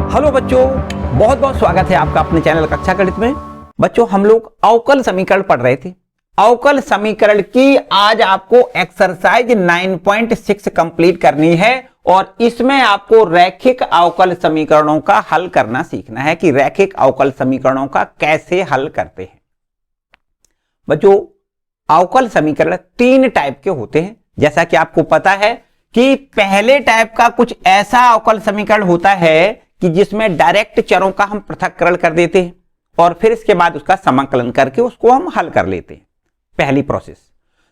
Hello बच्चों, बहुत बहुत स्वागत है आपका अपने चैनल कक्षा गणित में। बच्चों, हम लोग अवकल समीकरण पढ़ रहे थे। अवकल समीकरण की आज आपको एक्सरसाइज 9.6 कंप्लीट करनी है और इसमें आपको रैखिक अवकल समीकरणों का हल करना सीखना है कि रैखिक अवकल समीकरणों का कैसे हल करते हैं। बच्चों, अवकल समीकरण 3 टाइप के होते हैं। जैसा कि आपको पता है कि पहले टाइप का कुछ ऐसा अवकल समीकरण होता है कि जिसमें डायरेक्ट चरों का हम पृथक्करण कर देते हैं और फिर इसके बाद उसका समाकलन करके उसको हम हल कर लेते हैं, पहली प्रोसेस।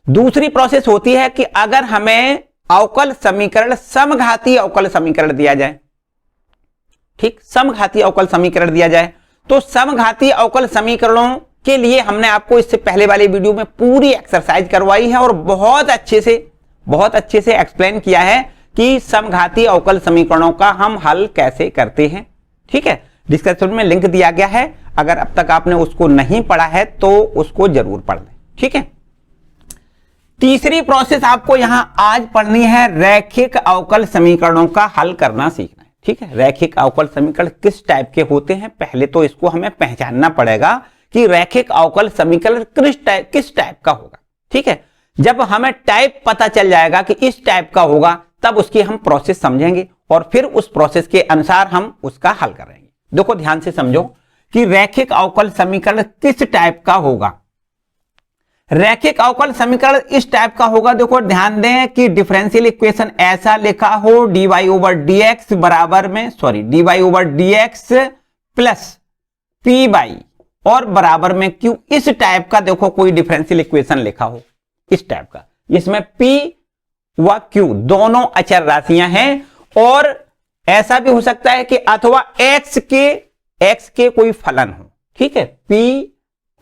दूसरी प्रोसेस होती है कि अगर हमें अवकल समीकरण समघाती अवकल समीकरण दिया जाए, ठीक, समघाती अवकल समीकरण दिया जाए तो समघाती अवकल समीकरणों के लिए हमने आपको इससे पहले वाले वीडियो में पूरी एक्सरसाइज करवाई है और बहुत अच्छे से एक्सप्लेन किया है कि समघाती अवकल समीकरणों का हम हल कैसे करते हैं। ठीक है, डिस्क्रिप्शन में लिंक दिया गया है, अगर अब तक आपने उसको नहीं पढ़ा है तो उसको जरूर पढ़ लें। ठीक है, तीसरी प्रोसेस आपको यहां आज पढ़नी है, रैखिक अवकल समीकरणों का हल करना सीखना है। ठीक है, रैखिक अवकल समीकरण किस टाइप के होते हैं, पहले तो इसको हमें पहचानना पड़ेगा कि रैखिक अवकल समीकरण किस टाइप का होगा। ठीक है, जब हमें टाइप पता चल जाएगा कि इस टाइप का होगा तब उसकी हम प्रोसेस समझेंगे और फिर उस प्रोसेस के अनुसार हम उसका हल करेंगे। देखो, ध्यान से समझो कि रैखिक अवकल समीकरण किस टाइप का होगा। रैखिक अवकल समीकरण इस टाइप का होगा, देखो ध्यान दें कि डिफरेंशियल इक्वेशन ऐसा लिखा हो dy/dx बराबर में dy/dx प्लस p/ और बराबर में q, इस टाइप का देखो कोई डिफरेंशियल इक्वेशन लिखा हो, इस टाइप का, इसमें p व q दोनों अचर राशियां हैं। और ऐसा भी हो सकता है कि अथवा x के कोई फलन हो। ठीक है, p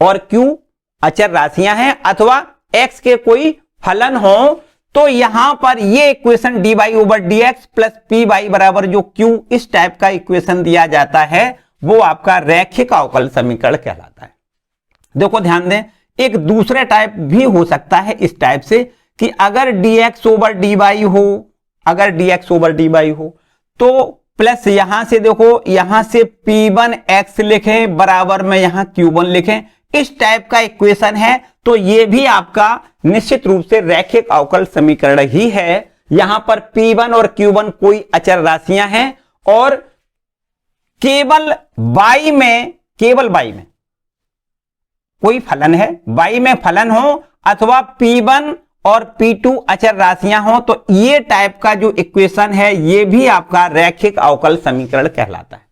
और q अचर राशियां हैं अथवा x के कोई फलन हो, तो यहां पर ये इक्वेशन dy/dx प्लस p/ बराबर जो q, इस टाइप का इक्वेशन दिया जाता है, वो आपका रैखिक अवकल समीकरण कहलाता है। देखो ध्यान दें, एक दूसरा टाइप भी हो सकता है इस टाइप से कि अगर dx/dy हो, अगर dx/dy हो तो प्लस यहां से देखो, यहां से p1x लिखें बराबर में यहां q1 लिखें, इस टाइप का इक्वेशन है, तो ये भी आपका निश्चित रूप से रैखिक अवकल समीकरण ही है। यहां पर p1 और q1 कोई अचर राशियां हैं और केवल y में कोई फलन है, y में फलन हो अथवा p1 और p2 अचर राशियां हो, तो ये टाइप का जो इक्वेशन है ये भी आपका रैखिक अवकल समीकरण कहलाता है।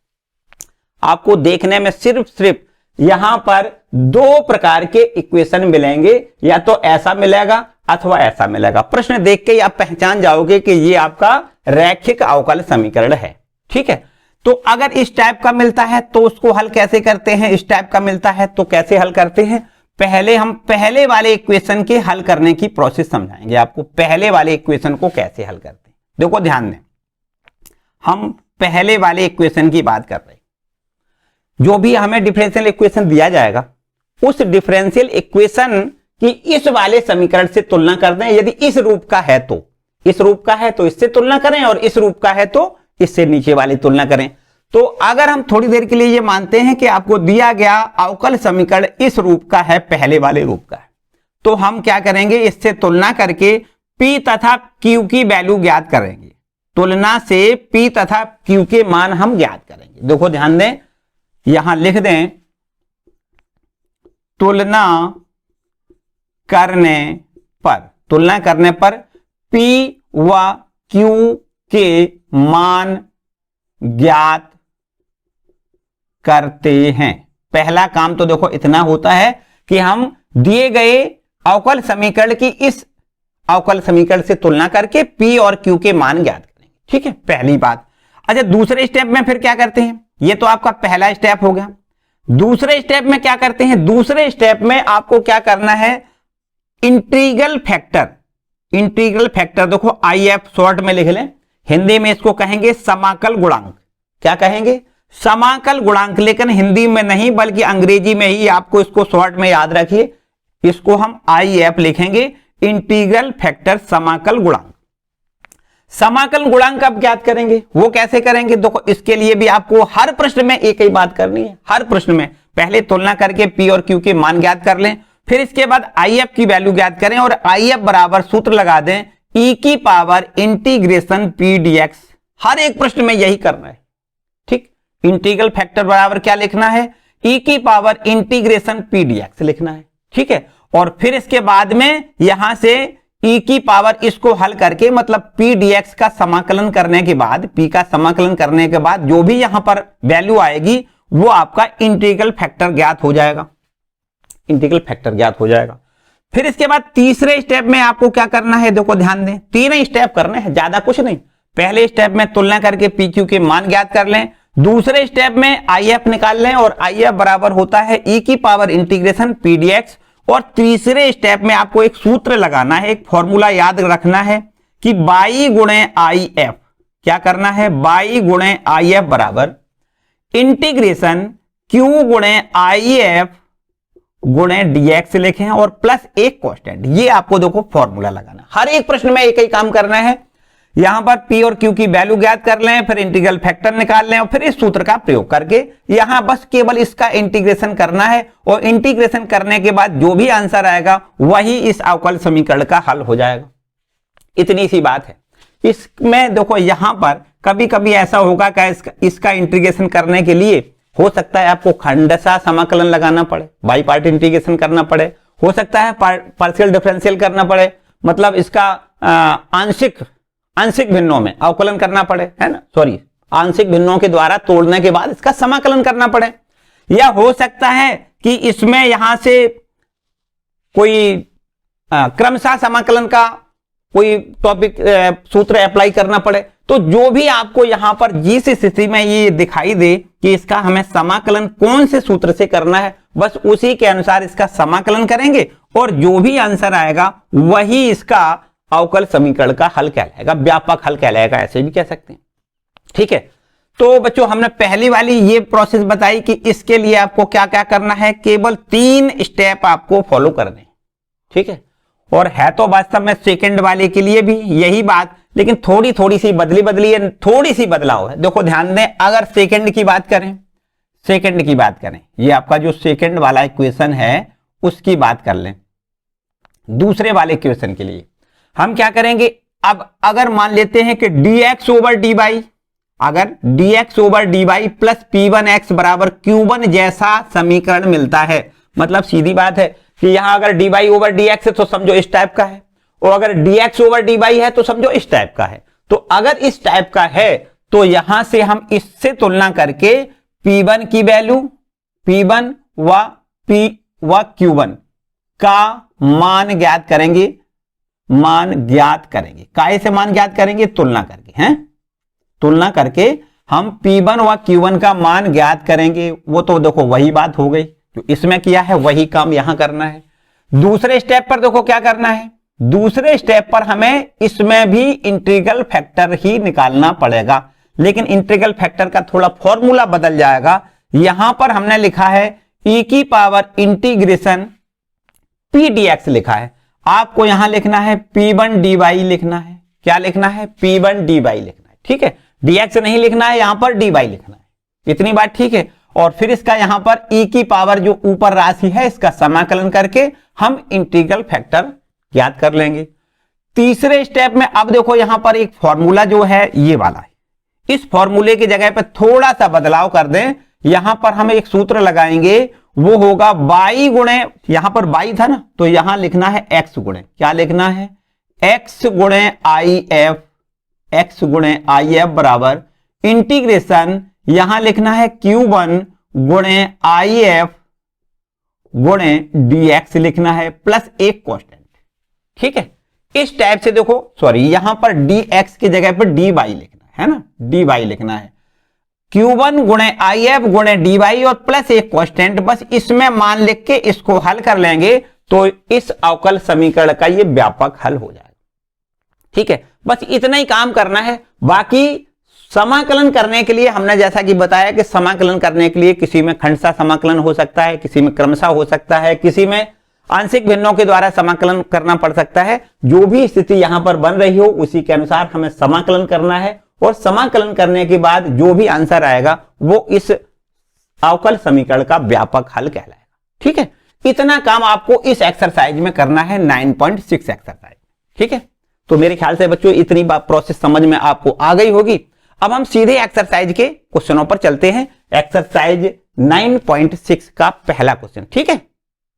आपको देखने में सिर्फ यहां पर 2 प्रकार के इक्वेशन मिलेंगे, या तो ऐसा मिलेगा अथवा ऐसा मिलेगा। प्रश्न देख के आप पहचान जाओगे कि ये आपका रैखिक अवकल समीकरण है। ठीक है, तो अगर इस टाइप का मिलता है तो उसको हल कैसे करते हैं, इस टाइप का मिलता है तो कैसे हल करते हैं। पहले हम पहले वाले इक्वेशन के हल करने की प्रोसेस समझाएंगे आपको, पहले वाले इक्वेशन को कैसे हल करते हैं। देखो ध्यान दें, हम पहले वाले इक्वेशन की बात कर रहे हैं। जो भी हमें डिफरेंशियल इक्वेशन दिया जाएगा, उस डिफरेंशियल इक्वेशन की इस वाले समीकरण से तुलना कर दें। यदि इस रूप का है तो इससे तुलना करें और इस रूप का है तो इससे नीचे वाली तुलना करें। तो अगर हम थोड़ी देर के लिए ये मानते हैं कि आपको दिया गया अवकल समीकरण इस रूप का है, पहले वाले रूप का है, तो हम क्या करेंगे, इससे तुलना करके p तथा q की वैल्यू ज्ञात करेंगे। तुलना से p तथा q के मान हम ज्ञात करेंगे। देखो ध्यान दें, यहां लिख दें, तुलना करने पर p व q के मान ज्ञात करते हैं। पहला काम तो देखो इतना होता है कि हम दिए गए अवकल समीकरण की इस अवकल समीकरण से तुलना करके p और q के मान ज्ञात करेंगे। ठीक है, पहली बात। अच्छा, दूसरे स्टेप में फिर क्या करते हैं, ये तो आपका पहला स्टेप हो गया। दूसरे स्टेप में क्या करते हैं, दूसरे स्टेप में आपको क्या करना है, इंटीग्रल फैक्टर देखो IF शॉर्ट में लिख लें, हिंदी में इसको कहेंगे समाकल गुणांक। क्या कहेंगे, समाकल गुणांक, लेकिन हिंदी में नहीं बल्कि अंग्रेजी में ही आपको इसको शॉर्ट में याद रखिए, इसको हम IF लिखेंगे, इंटीग्रल फैक्टर समाकल गुणांक। समाकलन गुणांक अब ज्ञात करेंगे, वो कैसे करेंगे? देखो इसके लिए भी आपको हर प्रश्न में एक ही बात करनी है। हर प्रश्न में पहले तुलना करके पी और क्यू के मान ज्ञात कर लें, फिर इसके बाद आई एफ की वैल्यू ज्ञात करें और आई एफ बराबर सूत्र लगा दें ई की पावर इंटीग्रेशन पी डीएक्स। हर एक प्रश्न में यही करना है, ठीक। इंटीग्रल फैक्टर बराबर क्या लिखना है? ई की पावर इंटीग्रेशन पी डीएक्स लिखना है, ठीक है। और फिर इसके बाद में यहां से ई की पावर इसको हल करके मतलब पी डीएक्स का समाकलन करने के बाद, पी का समाकलन करने के बाद जो भी यहां पर वैल्यू आएगी वो आपका इंटीग्रल फैक्टर ज्ञात हो जाएगा, इंटीग्रल फैक्टर ज्ञात हो जाएगा। फिर इसके बाद तीसरे स्टेप में आपको क्या करना है? देखो ध्यान दें, तीन स्टेप करने हैं, ज्यादा कुछ नहीं। पहले स्टेप में तुलना करके पी क्यू के मान ज्ञात कर लें, दूसरे स्टेप में आई एफ निकाल लें और आई एफ बराबर होता है ई की पावर इंटीग्रेशन पी डीएक्स, और तीसरे स्टेप में आपको एक सूत्र लगाना है, एक फॉर्मूला याद रखना है कि बाई गुणे आई एफ, क्या करना है? बाई गुणे आई एफ बराबर इंटीग्रेशन क्यू गुणे आई एफ गुणे डीएक्स लिखें और प्लस एक कांस्टेंट। ये आपको देखो फॉर्मूला लगाना, हर एक प्रश्न में एक ही काम करना है। यहां पर पी और क्यू की वैल्यू ज्ञात कर लें, फिर इंटीग्रल फैक्टर निकाल लें और फिर इस सूत्र का प्रयोग करके यहां बस केवल इसका इंटीग्रेशन करना है और इंटीग्रेशन करने के बाद जो भी आंसर आएगा वही इस अवकल समीकरण का हल हो जाएगा। इतनी सी बात है। इसमें देखो यहां पर कभी कभी ऐसा होगा कि इसका इंटीग्रेशन करने के लिए हो सकता है आपको खंडशः समाकलन लगाना पड़े, बाई पार्ट इंटीग्रेशन करना पड़े, हो सकता है पार्शियल डिफरेंशियल करना पड़े, मतलब इसका आंशिक भिन्नों में अवकलन करना पड़े, है ना, सॉरी आंशिक भिन्नों के द्वारा तोड़ने के बाद इसका समाकलन करना पड़े, या हो सकता है कि इसमें यहां से कोई क्रमशः समाकलन का कोई टॉपिक सूत्र अप्लाई करना पड़े। तो जो भी आपको यहां पर जिस स्थिति में ये दिखाई दे कि इसका हमें समाकलन कौन से सूत्र से करना है, बस उसी के अनुसार इसका समाकलन करेंगे और जो भी आंसर आएगा वही इसका अवकल समीकरण का हल कहलाएगा, व्यापक हल कहलाएगा, ऐसे भी कह सकते हैं, ठीक है। तो बच्चों हमने पहली वाली ये प्रोसेस बताई कि इसके लिए आपको क्या क्या करना है, केवल 3 स्टेप आपको फॉलो करने, ठीक है। और है तो वास्तव में सेकंड वाले के लिए भी यही बात, लेकिन थोड़ी सी बदली है, थोड़ी सी बदलाव है। देखो ध्यान दें, अगर सेकंड की बात करें, ये आपका जो सेकंड वाला इक्वेशन है उसकी बात कर लें। दूसरे वाले इक्वेशन के लिए हम क्या करेंगे? अब अगर मान लेते हैं कि dx ओवर डी वाई, अगर dx over d y plus p1x बराबर q1 जैसा समीकरण मिलता है, मतलब सीधी बात है कि यहां अगर dy ओवर dx है तो समझो इस टाइप का है, और अगर dx ओवर dy है तो समझो इस टाइप का है। तो अगर इस टाइप का है तो यहां से हम इससे तुलना करके p1 की वैल्यू, p1 व q1 का मान ज्ञात करेंगे, काहे से मान ज्ञात करेंगे? तुलना करके, हैं, तुलना करके हम p1 व q1 का मान ज्ञात करेंगे। वो तो देखो वही बात हो गई जो इसमें किया है, वही काम यहां करना है। दूसरे स्टेप पर देखो क्या करना है, दूसरे स्टेप पर हमें इसमें भी इंटीग्रल फैक्टर ही निकालना पड़ेगा, लेकिन इंटीग्रल फैक्टर का थोड़ा फॉर्मूला बदल जाएगा। यहां पर हमने लिखा है e की पावर इंटीग्रेशन पी डीएक्स लिखा है, आपको यहां लिखना है p1 dy लिखना है। क्या लिखना है? p1 dy लिखना है, ठीक है। dx नहीं लिखना है, यहां पर dy लिखना है, इतनी बात ठीक है। और फिर इसका यहां पर e की पावर जो ऊपर राशि है इसका समाकलन करके हम इंटीग्रल फैक्टर ज्ञात कर लेंगे। तीसरे स्टेप में अब देखो यहां पर एक फॉर्मूला जो है ये वाला है, इस फॉर्मूले की जगह पर थोड़ा सा बदलाव कर दें। यहां पर हम एक सूत्र लगाएंगे, वो होगा बाई गुणे, यहां पर बाई था ना, तो यहां लिखना है x गुणे, क्या लिखना है? x गुणे आई एफ बराबर इंटीग्रेशन, यहां लिखना है q1 गुणे आई एफ गुणे dx लिखना है प्लस एक कांस्टेंट, ठीक है। इस टाइप से देखो, सॉरी यहां पर dx की जगह पर dy लिखना है ना, dy लिखना है, q1 गुणे आई एफ गुणे dy और प्लस एक कांस्टेंट, बस इसमें मान लिख के इसको हल कर लेंगे तो इस अवकल समीकरण का ये व्यापक हल हो जाएगा, ठीक है। बस इतना ही काम करना है। बाकी समाकलन करने के लिए हमने जैसा कि बताया कि समाकलन करने के लिए किसी में खंडशः समाकलन हो सकता है, किसी में क्रमशः हो सकता है, किसी में आंशिक भिन्नों के द्वारा समाकलन करना पड़ सकता है। जो भी स्थिति यहां पर बन रही हो उसी के अनुसार हमें समाकलन करना है, और समाकलन करने के बाद जो भी आंसर आएगा वो इस अवकल समीकरण का व्यापक हल कहलाएगा। ठीक है, इतना काम आपको इस एक्सरसाइज में करना है 9.6 एक्सरसाइज। ठीक है, तो मेरे ख्याल से बच्चों इतनी बात प्रोसेस समझ में आपको आ गई होगी। अब हम सीधे एक्सरसाइज के क्वेश्चनों पर चलते हैं। एक्सरसाइज 9.6 का पहला क्वेश्चन। ठीक है,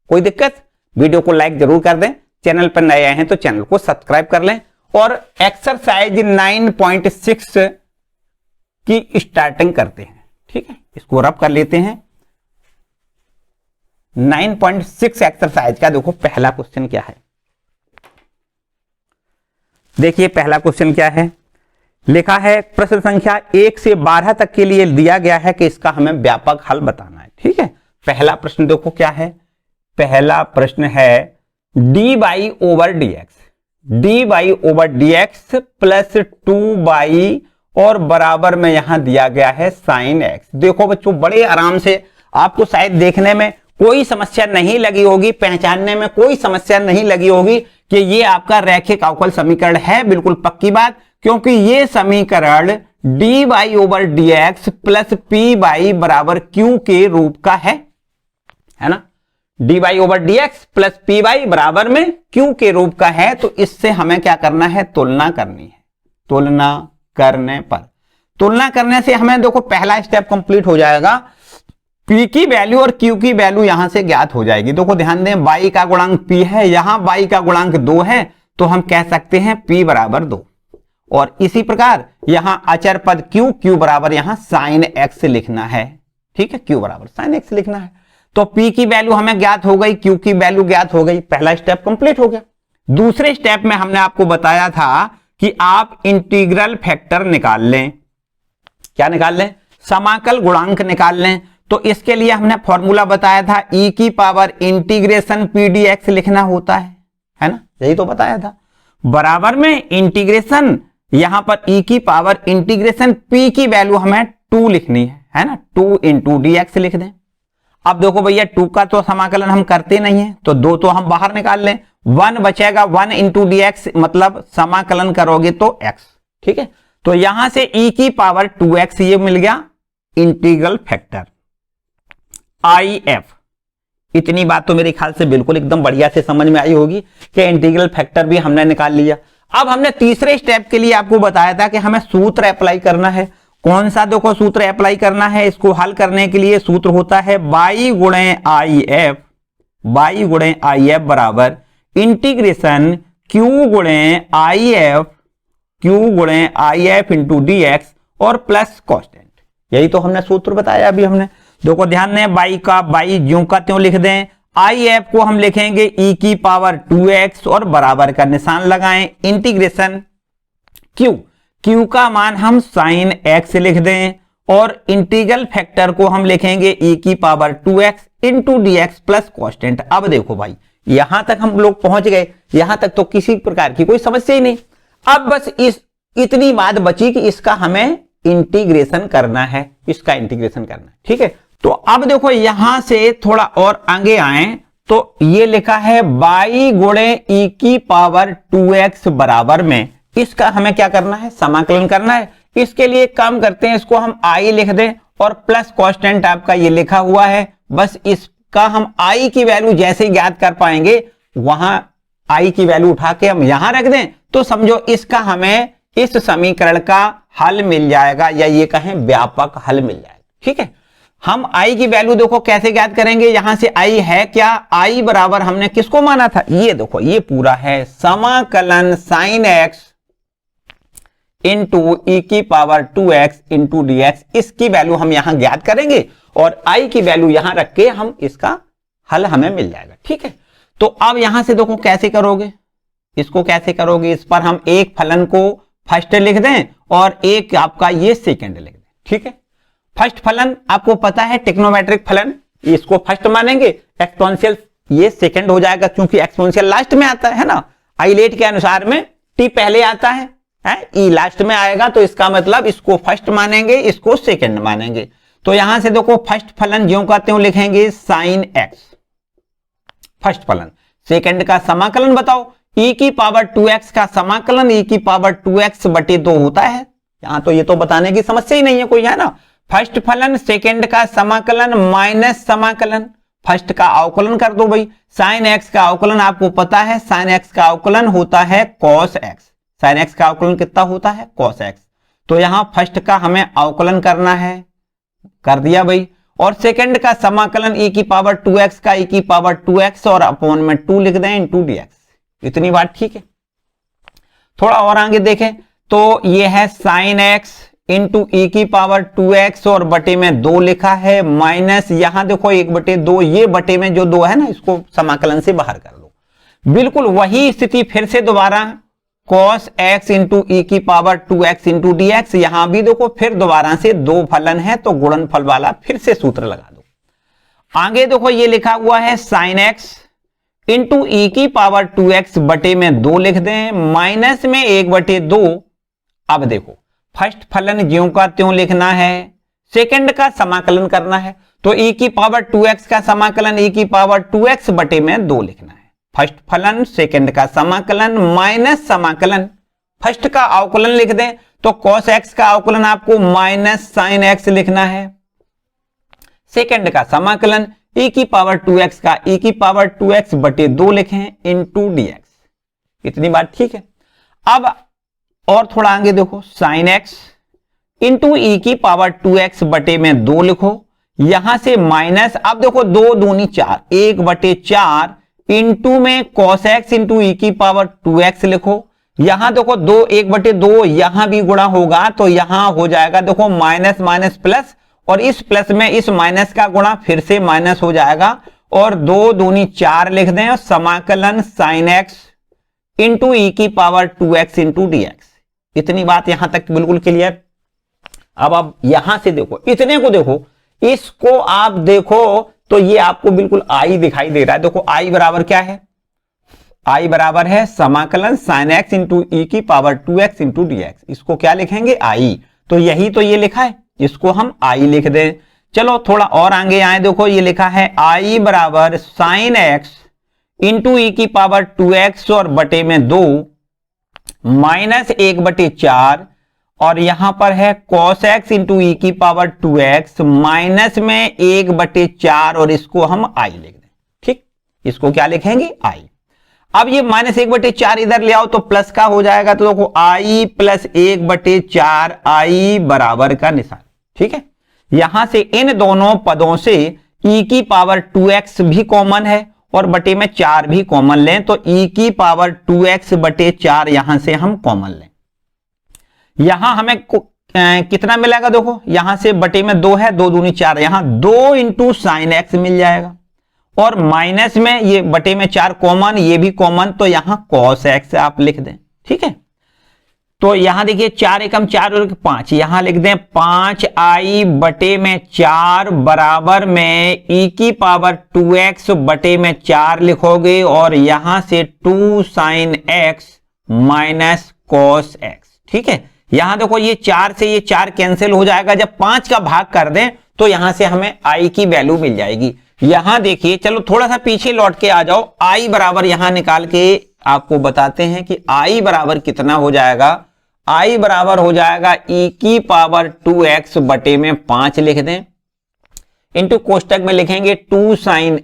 कोई दिक्कत? वीडियो को लाइक जरूर कर दें, चैनल पर नए आए हैं तो चैनल को सब्सक्राइब कर लें। और एक्सरसाइज 9.6 की स्टार्टिंग करते हैं। ठीक है, इसको रब कर लेते हैं। 9.6 एक्सरसाइज का देखो पहला क्वेश्चन क्या है। देखिए पहला क्वेश्चन क्या है, लिखा है प्रश्न संख्या 1 से 12 तक के लिए दिया गया है कि इसका हमें व्यापक हल बताना है। ठीक है, पहला प्रश्न देखो क्या है। पहला प्रश्न है dy over dx plus 2y और बराबर में यहां दिया गया है sin x। देखो बच्चों बड़े आराम से आपको शायद देखने में कोई समस्या नहीं लगी होगी, पहचानने में कोई समस्या नहीं लगी होगी कि ये आपका रैखिक अवकल समीकरण है। बिल्कुल पक्की बात, क्योंकि ये समीकरण dy over dx plus py बराबर q के रूप का है ना। dy over dx plus py बराबर में q के रूप का है, तो इससे हमें क्या करना है, तुलना करनी है। तुलना करने से हमें देखो पहला स्टेप कंप्लीट हो जाएगा। p की वैल्यू और q की वैल्यू यहां से ज्ञात हो जाएगी। देखो ध्यान दें, y का गुणांक p है, यहां y का गुणांक 2 है, तो हम कह सकते हैं p बराबर 2। और इसी प्रकार यहां अचर पद q बराबर यहां sin x लिखना है। ठीक है, q बराबर sin x लिखना है। तो p की वैल्यू हमें ज्ञात हो गई, q की वैल्यू ज्ञात हो गई, पहला स्टेप कंप्लीट हो गया। दूसरे स्टेप में हमने आपको बताया था कि आप इंटीग्रल फैक्टर निकाल लें। क्या निकाल लें? समाकल गुणांक निकाल लें। तो इसके लिए हमने फॉर्मूला बताया था e की पावर इंटीग्रेशन p dx लिखना होता है ना, यही तो बताया था। बराबर में इंटीग्रेशन, यहां पर e की पावर इंटीग्रेशन p की वैल्यू हमें 2 लिखनी है ना, 2 इंटू dx लिख दें। अब देखो भैया 2 का तो समाकलन हम करते नहीं है, तो 2 तो हम बाहर निकाल लें, 1 बचेगा, 1 इंटू dx मतलब समाकलन करोगे तो x। ठीक है, तो यहां से e की पावर 2x ये मिल गया इंटीग्रल फैक्टर if। इतनी बात तो मेरे ख्याल से बिल्कुल एकदम बढ़िया से समझ में आई होगी कि इंटीग्रल फैक्टर भी हमने निकाल लिया। अब हमने तीसरे स्टेप के लिए आपको बताया था कि हमें सूत्र अप्लाई करना है। कौन सा देखो सूत्र अप्लाई करना है, इसको हल करने के लिए सूत्र होता है y गुणे if बराबर इंटीग्रेशन q गुणे if इंटू dx और प्लस कॉन्स्टेंट। यही तो हमने सूत्र बताया अभी हमने। देखो ध्यान दें, y ज्यों का त्यों लिख दें, if को हम लिखेंगे e की पावर 2x और बराबर का निशान लगाएं, इंटीग्रेशन q का मान हम sin x लिख दें और इंटीग्रल फैक्टर को हम लिखेंगे e की power 2x into dx plus constant. अब देखो भाई यहां तक हम लोग पहुंच गए, यहां तक तो किसी प्रकार की कोई समस्या ही नहीं। अब बस इतनी बात बची कि इसका हमें इंटीग्रेशन करना है, इसका इंटीग्रेशन करना है। ठीक है, तो अब देखो यहां से थोड़ा और आगे आए तो ये लिखा है y गुणे e की पावर 2x बराबर में, इसका हमें क्या करना है, समाकलन करना है। इसके लिए काम करते हैं, इसको हम i लिख दें और प्लस कांस्टेंट आपका ये लिखा हुआ है। बस इसका हम i की वैल्यू जैसे ही ज्ञात कर पाएंगे वहां i की वैल्यू उठा के हम यहां रख दें तो समझो इसका हमें इस समीकरण का हल मिल जाएगा, या ये कहें व्यापक हल मिल जाएगा। ठीक है, हम i की वैल्यू देखो कैसे ज्ञात करेंगे, यहां से i है क्या, i बराबर हमने किसको माना था, ये देखो ये पूरा है समाकलन sin x इंटू e की पावर 2x इंटू dx। इसकी वैल्यू हम यहां ज्ञात करेंगे और i की वैल्यू यहां रख के हम इसका हल हमें मिल जाएगा। ठीक है, तो अब यहां से देखो कैसे करोगे, इसको कैसे करोगे, इस पर हम एक फलन को फर्स्ट लिख दें और एक आपका ये सेकंड लिख दें। ठीक है, फर्स्ट फलन आपको पता है ट्रिग्नोमेट्रिक फलन, इसको फर्स्ट मानेंगे, एक्सपोनेंशियल ये सेकंड हो जाएगा क्योंकि एक्सपोनेंशियल लास्ट में आता है ना, आइलेट के अनुसार में t पहले आता है e लास्ट में आएगा, तो इसका मतलब इसको फर्स्ट मानेंगे, इसको सेकंड मानेंगे। तो यहां से देखो फर्स्ट फलन ज्यों का त्यों लिखेंगे sin x, फर्स्ट फलन। सेकंड का समाकलन बताओ, e की पावर 2x का समाकलन e की पावर 2x बटे 2 होता है। यहां तो ये तो बताने की समस्या ही नहीं है कोई, है ना। फर्स्ट फलन सेकंड का समाकलन माइनस समाकलन, फर्स्ट का अवकलन कर दो भाई। साइन एक्स का अवकलन आपको पता है, साइन एक्स का अवकलन होता है कॉस एक्स। साइन एक्स का अवकलन कितना होता है, कॉस एक्स। तो यहां फर्स्ट का हमें अवकलन करना है, कर दिया भाई। और सेकंड का समाकलन e की पावर 2x का e की पावर 2x और अपॉन में 2 लिख दें इंटू dx। इतनी बात ठीक है। थोड़ा और आगे देखें तो ये है साइन एक्स इंटू ई की पावर 2x और बटे में 2 लिखा है, माइनस यहां देखो 1 बटे 2, ये बटे में जो 2 है ना इसको समाकलन से बाहर कर लो। बिल्कुल वही स्थिति फिर से दोबारा, cos x इंटू ई की पावर 2x इंटू dx। यहां भी देखो फिर दोबारा से 2 फलन है तो गुणनफल वाला फिर से सूत्र लगा दो। आगे देखो ये लिखा हुआ है साइन x इंटू ई की पावर 2x बटे में 2 लिख दें, माइनस में 1 बटे 2। अब देखो फर्स्ट फलन ज्यों का त्यों लिखना है, सेकंड का समाकलन करना है तो e की पावर 2x का समाकलन e की पावर 2x बटे में 2 लिखना है। फर्स्ट फलन सेकंड का समाकलन माइनस समाकलन, फर्स्ट का अवकलन लिख दें तो cos x का अवकलन आपको माइनस साइन x लिखना है। सेकंड का समाकलन e की पावर 2x का e की पावर 2x बटे 2 लिखें इंटू dx। इतनी बात ठीक है। अब और थोड़ा आगे देखो, साइन x इंटू ई की पावर 2x बटे में 2 लिखो, यहां से माइनस, अब देखो 2 दूनी 4, 1 बटे 4 इंटू में cos x इंटू ई की पावर 2x लिखो। यहां देखो 2 1 बटे 2, यहां भी गुणा होगा तो यहां हो जाएगा देखो माइनस माइनस प्लस, और इस प्लस में इस माइनस का गुणा फिर से माइनस हो जाएगा, और 2 दूनी 4 लिख दें और समाकलन साइन x इंटू ई की पावर 2x इंटू dx। इतनी बात यहां तक बिल्कुल क्लियर। अब यहां से देखो, इतने को देखो, इसको आप देखो तो ये आपको बिल्कुल आई दिखाई दे रहा है। देखो आई बराबर क्या है, आई बराबर है समाकलन साइन एक्स इंटू ई की पावर 2x इंटू dx। इसको क्या लिखेंगे, आई। तो यही तो ये लिखा है, इसको हम आई लिख दें। चलो थोड़ा और आगे आए, देखो ये लिखा है आई बराबर साइन एक्स इंटू ई की पावर 2x और बटे में 2 माइनस 1 बटे 4, और यहां पर है cos x इंटू ई की पावर 2x माइनस में 1 बटे 4, और इसको हम आई लिख दें। ठीक, इसको क्या लिखेंगे, आई। अब ये माइनस 1 बटे 4 इधर ले आओ तो प्लस का हो जाएगा, तो देखो आई प्लस 1 बटे 4, आई बराबर का निशान। ठीक है, यहां से इन दोनों पदों से ई की पावर 2x भी कॉमन है और बटे में 4 भी कॉमन लें, तो e की पावर 2x बटे 4 यहां से हम कॉमन लें। यहां हमें कितना मिलेगा, देखो यहां से बटे में 2 है, 2 दूनी 4, यहां 2 इंटू साइन एक्स मिल जाएगा, और माइनस में ये बटे में 4 कॉमन, ये भी कॉमन, तो यहां cos x आप लिख दें। ठीक है, तो यहां देखिए 4 एकम 4 और 5, यहां लिख दें 5i बटे में 4 बराबर में e की पावर 2x बटे में 4 लिखोगे, और यहां से 2 sine x minus cos x। ठीक है, यहां देखो ये 4 से ये 4 कैंसिल हो जाएगा, जब 5 का भाग कर दें तो यहां से हमें i की वैल्यू मिल जाएगी। यहां देखिए, चलो थोड़ा सा पीछे लौट के आ जाओ, i बराबर यहां निकाल के आपको बताते हैं कि i बराबर कितना हो जाएगा। i बराबर हो जाएगा e की पावर 2x बटे में 5 लिख दें, इंटू कोष्टक में लिखेंगे 2 sine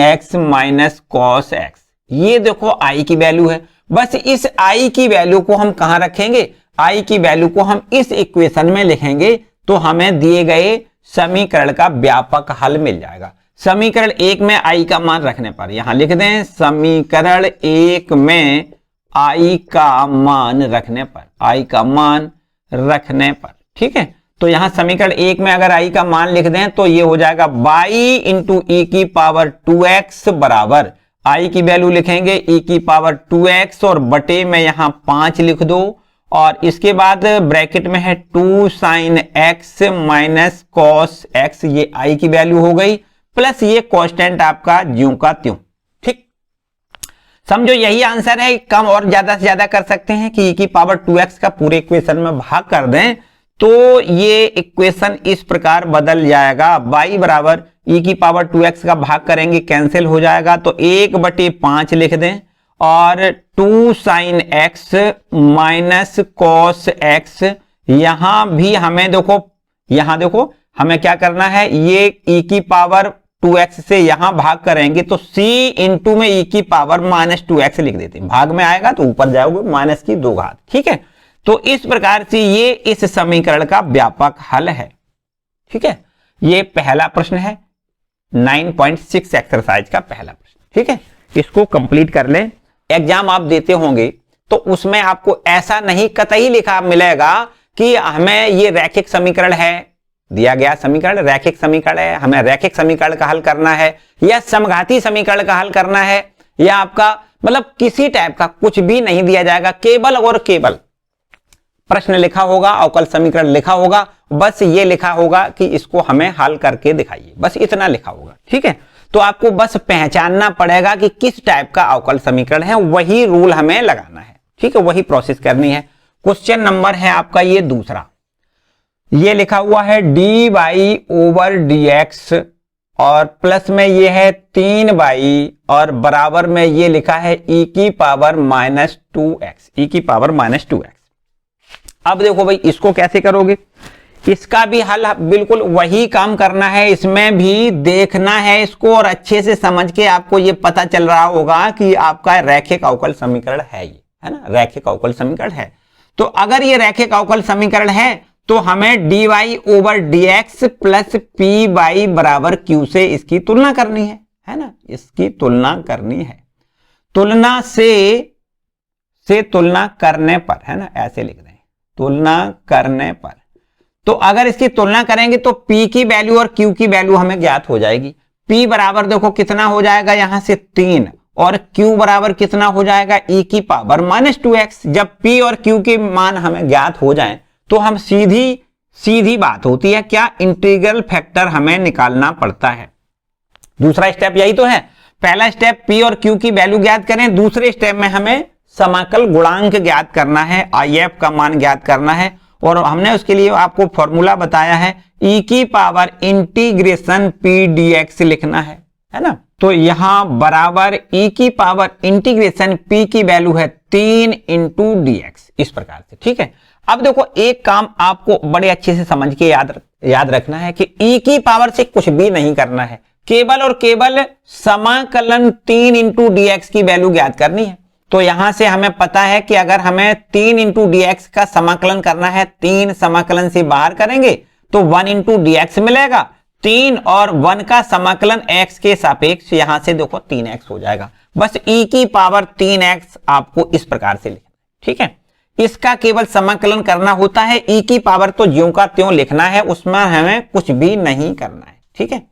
x minus cos x। ये देखो i की वैल्यू है। बस इस i की वैल्यू को हम कहां रखेंगे, i की वैल्यू को हम इस इक्वेशन में लिखेंगे, तो हमें दिए गए समीकरण का व्यापक हल मिल जाएगा। समीकरण 1 में i का मान रखने पर, यहां लिख दें समीकरण 1 में i का मान रखने पर, i का मान रखने पर। ठीक है, तो यहां समीकरण 1 में अगर i का मान लिख दें तो ये हो जाएगा y इंटू ई की पावर 2x बराबर, i की वैल्यू लिखेंगे e की पावर 2x और बटे में यहां 5 लिख दो, और इसके बाद ब्रैकेट में है 2 sine x minus cos x, ये i की वैल्यू हो गई, प्लस ये कांस्टेंट आपका ज्यों का त्यों। ठीक, समझो यही आंसर है। कम और ज्यादा से ज्यादा कर सकते हैं कि e की पावर 2x का पूरे इक्वेशन में भाग कर दें तो ये इक्वेशन इस प्रकार बदल जाएगा, y बराबर e की पावर 2x का भाग करेंगे कैंसिल हो जाएगा, तो 1/5 लिख दें और 2 sin x minus cos x। यहां भी हमें देखो, यहां देखो हमें क्या करना है, ये e की पावर 2x से यहां भाग करेंगे तो c इंटू में e की पावर -2x लिख देते हैं, भाग में आएगा तो ऊपर जाओगे माइनस की 2 घात। ठीक है, तो इस प्रकार से ये इस समीकरण का व्यापक हल है। ठीक है, ये पहला प्रश्न है 9.6 एक्सरसाइज का पहला प्रश्न। ठीक है, इसको कंप्लीट कर लें। एग्जाम आप देते होंगे तो उसमें आपको ऐसा नहीं कतई लिखा मिलेगा कि हमें ये रैखिक समीकरण है, दिया गया समीकरण रैखिक समीकरण है, हमें रैखिक समीकरण का हल करना है या समघाती समीकरण का हल करना है, या आपका मतलब किसी टाइप का कुछ भी नहीं दिया जाएगा। केवल और केवल प्रश्न लिखा होगा, अवकल समीकरण लिखा होगा, बस ये लिखा होगा कि इसको हमें हल करके दिखाइए, बस इतना लिखा होगा। ठीक है, तो आपको बस पहचानना पड़ेगा कि किस टाइप का अवकल समीकरण है, वही रूल हमें लगाना है। ठीक है, वही प्रोसेस करनी है। क्वेश्चन नंबर है आपका ये दूसरा, ये लिखा हुआ है dy/dx और प्लस में ये है 3y और बराबर में ये लिखा है e की पावर -2x, e की पावर -2x। अब देखो भाई इसको कैसे करोगे, इसका भी हल बिल्कुल वही काम करना है, इसमें भी देखना है इसको और अच्छे से समझ के आपको ये पता चल रहा होगा कि आपका रैखिक अवकल समीकरण है, ये है ना, रैखिक अवकल समीकरण है। तो अगर ये रैखिक अवकल समीकरण है तो हमें dy/dx प्लस py बराबर q से इसकी तुलना करनी है ना, इसकी तुलना करनी है। तुलना से तुलना करने पर, है ना, ऐसे लिख दें, तुलना करने पर। तो अगर इसकी तुलना करेंगे तो p की वैल्यू और q की वैल्यू हमें ज्ञात हो जाएगी। p बराबर देखो कितना हो जाएगा, यहां से 3 और q बराबर कितना हो जाएगा, e की पावर -2x। जब p और q के मान हमें ज्ञात हो जाएं तो हम सीधी बात होती है क्या, इंटीग्रल फैक्टर हमें निकालना पड़ता है। दूसरा स्टेप यही तो है, पहला स्टेप p और q की वैल्यू ज्ञात करें, दूसरे स्टेप में हमें समाकल गुणांक ज्ञात करना है, if का मान ज्ञात करना है। और हमने उसके लिए आपको फॉर्मूला बताया है, e की पावर इंटीग्रेशन p dx लिखना है ना। तो यहां बराबर e की पावर इंटीग्रेशन p की वैल्यू है 3 इंटू dx, इस प्रकार से। ठीक है, अब देखो एक काम आपको बड़े अच्छे से समझ के याद रखना है कि e की पावर से कुछ भी नहीं करना है, केवल और केवल समाकलन 3 इंटू dx की वैल्यू ज्ञात करनी है। तो यहां से हमें पता है कि अगर हमें 3 इंटू dx का समाकलन करना है, 3 समाकलन से बाहर करेंगे तो 1 इंटू dx मिलेगा, 3 और 1 का समाकलन x के सापेक्ष यहां से देखो 3x हो जाएगा। बस e की पावर 3x आपको इस प्रकार से लिखना। ठीक है, इसका केवल समाकलन करना होता है, e की पावर तो ज्यों का त्यों लिखना है, उसमें हमें कुछ भी नहीं करना है। ठीक है,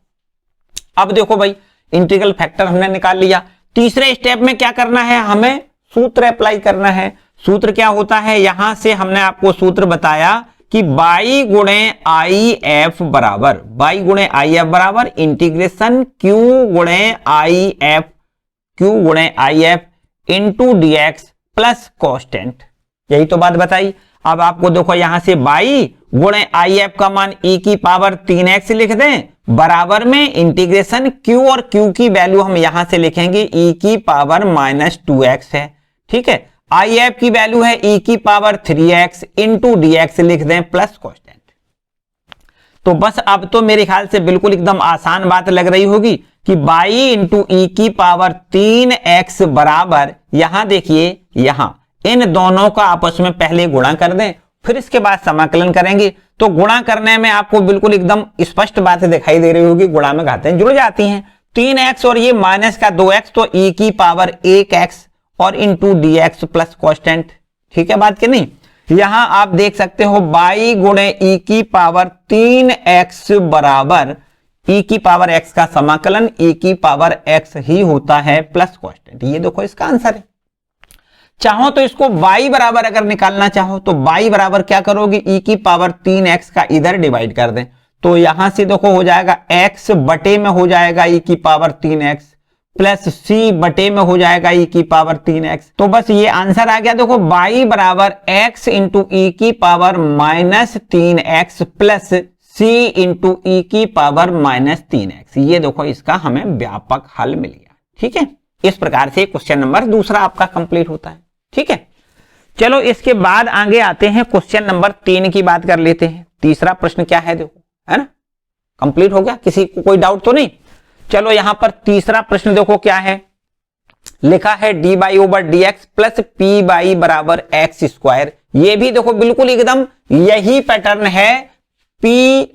अब देखो भाई इंटीग्रल फैक्टर हमने निकाल लिया। तीसरे स्टेप में क्या करना है, हमें सूत्र अप्लाई करना है। सूत्र क्या होता है, यहां से हमने आपको सूत्र बताया कि y गुणे if बराबर इंटीग्रेशन q गुणे if into dx plus constant, यही तो बात बताई। अब आपको देखो यहां से y गुणे if का मान e की पावर 3x लिख दें, बराबर में इंटीग्रेशन q और q की वैल्यू हम यहां से लिखेंगे e की पावर -2x है। ठीक है, if की वैल्यू है e की पावर 3x इंटू dx लिख दें प्लस कॉन्स्टेंट। तो बस अब तो मेरे ख्याल से बिल्कुल एकदम आसान बात लग रही होगी कि y इंटू e की पावर 3x बराबर, यहां देखिए, यहां इन दोनों का आपस में पहले गुणा कर दें, फिर इसके बाद समाकलन करेंगे। तो गुणा करने में आपको बिल्कुल एकदम स्पष्ट बात दिखाई दे रही होगी, गुणा में घातें जुड़ जाती हैं। 3x और ये माइनस का 2x, तो e की पावर 1x और इंटू dx प्लस कॉन्स्टेंट। ठीक है बात कि नहीं, यहां आप देख सकते हो y गुणे e की पावर 3x बराबर e की पावर x का समाकलन e की पावर x ही होता है प्लस कॉन्स्टेंट। ये देखो इसका आंसर है। चाहो तो इसको y बराबर अगर निकालना चाहो तो y बराबर क्या करोगे, e की पावर 3x का इधर डिवाइड कर दें, तो यहां से देखो हो जाएगा x बटे में हो जाएगा e की पावर 3x प्लस c बटे में हो जाएगा e की पावर 3x। तो बस ये आंसर आ गया। देखो y बराबर x इंटू e की power -3x plus c into e की पावर -3x। ये देखो इसका हमें व्यापक हल मिल गया। ठीक है, इस प्रकार से क्वेश्चन नंबर दूसरा आपका कंप्लीट होता है। ठीक है, चलो इसके बाद आगे आते हैं, क्वेश्चन नंबर 3 की बात कर लेते हैं। तीसरा प्रश्न क्या है देखो, है ना, कंप्लीट हो गया, किसी को कोई डाउट तो नहीं। चलो यहां पर तीसरा प्रश्न देखो क्या है, लिखा है dy over dx plus p by बराबर एक्स स्क्वायर। ये भी देखो बिल्कुल एकदम यही पैटर्न है, p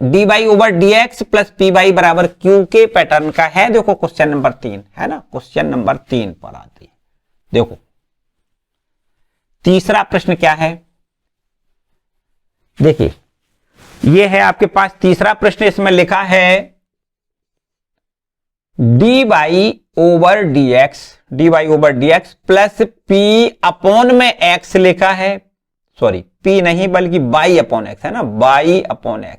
dy over dx plus p by बराबर क्यू के पैटर्न का है। देखो क्वेश्चन नंबर 3 है ना, क्वेश्चन नंबर 3 पर आती है। देखो तीसरा प्रश्न क्या है, देखिए ये है आपके पास तीसरा प्रश्न, इसमें लिखा है dy over dx plus p upon में x लिखा है, सॉरी p नहीं बल्कि बाई अपॉन x है ना, बाई अपॉन x,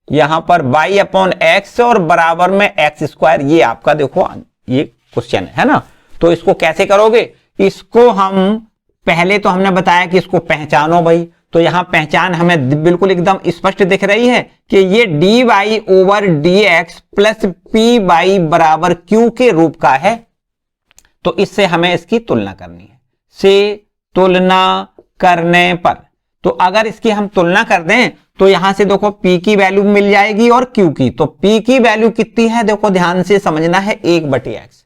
यहां पर बाई अपॉन x और बराबर में x स्क्वायर। ये आपका देखो ये क्वेश्चन है ना, तो इसको कैसे करोगे, इसको हम पहले तो हमने बताया कि इसको पहचानो भाई, तो यहां पहचान हमें बिल्कुल एकदम स्पष्ट दिख रही है कि ये dy over dx plus p by बराबर q के रूप का है। तो इससे हमें इसकी तुलना करनी है, से तुलना करने पर, तो अगर इसकी हम तुलना कर दें तो यहां से देखो p की वैल्यू मिल जाएगी और q की, तो p की वैल्यू कितनी है देखो ध्यान से समझना है, 1/x।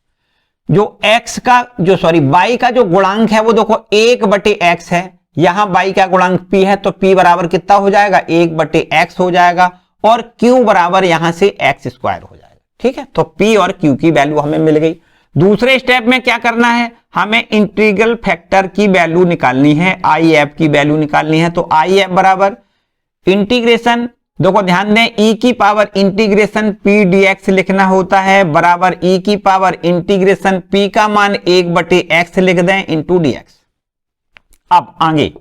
जो x का जो सॉरी y का जो गुणांक है वो देखो 1/x है, यहां y का गुणांक p है, तो p बराबर कितना हो जाएगा, 1/x हो जाएगा, और q बराबर यहां से x स्क्वायर हो जाएगा। ठीक है, तो p और q की वैल्यू हमें मिल गई। दूसरे स्टेप में क्या करना है, हमें इंटीग्रल फैक्टर की वैल्यू निकालनी है, IF की वैल्यू निकालनी है। तो IF बराबर इंटीग्रेशन, देखो ध्यान दें, e की पावर इंटीग्रेशन p dx लिखना होता है, बराबर e की पावर इंटीग्रेशन p का मान 1/x लिख दें इंटू dx। अब आगे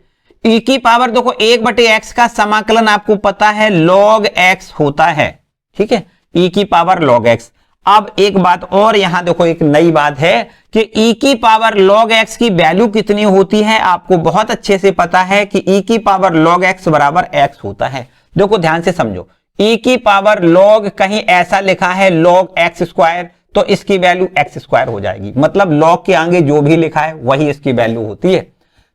e की पावर देखो 1/x का समाकलन आपको पता है log x होता है। ठीक है, e की पावर log x। अब एक बात और यहां देखो, एक नई बात है कि e की पावर log x की वैल्यू कितनी होती है, आपको बहुत अच्छे से पता है कि e की पावर log x बराबर x होता है। देखो ध्यान से समझो, e की पावर log कहीं ऐसा लिखा है log x स्क्वायर, तो इसकी वैल्यू x स्क्वायर हो जाएगी, मतलब log के आगे जो भी लिखा है वही इसकी वैल्यू होती है।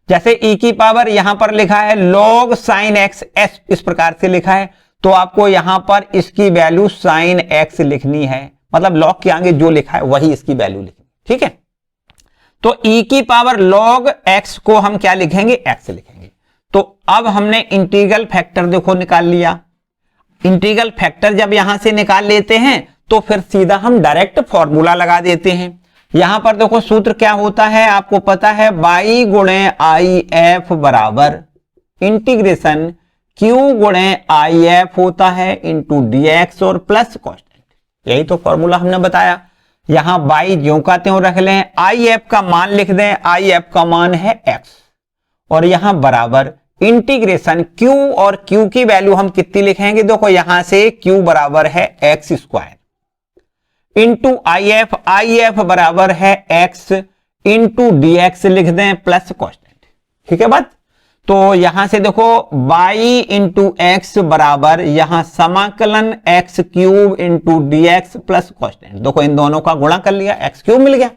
जैसे e की पावर यहां पर लिखा है log sin x, s इस प्रकार से लिखा है, तो आपको यहां पर इसकी वैल्यू sin x लिखनी है, मतलब log के आगे जो लिखा है वही इसकी वैल्यू लिखनी। ठीक है, तो e की पावर log x को हम क्या लिखेंगे, x लिखेंगे। तो अब हमने इंटीग्रल फैक्टर देखो निकाल लिया। इंटीग्रल फैक्टर जब यहां से निकाल लेते हैं तो फिर सीधा हम डायरेक्ट फॉर्मूला लगा देते हैं। यहां पर देखो सूत्र क्या होता है, आपको पता है, y गुणे आई एफ बराबर इंटीग्रेशन q गुणे आई एफ होता है इंटू dx और प्लस कॉन्स्टेंट। यही तो फॉर्मूला हमने बताया। यहां y ज्यों का त्यों रख लें, आई एफ का मान लिख दें, आई एफ का मान है x, और यहां बराबर इंटीग्रेशन q, और q की वैल्यू हम कितनी लिखेंगे, देखो यहां से q बराबर है x square into I F बराबर है x इंटू dx लिख दें प्लस कॉन्स्टेंट। ठीक है बात, तो यहां से देखो y इंटू एक्स बराबर यहां समाकलन x cube into dx plus constant, देखो इन दोनों का गुणा कर लिया, x क्यूब मिल गया।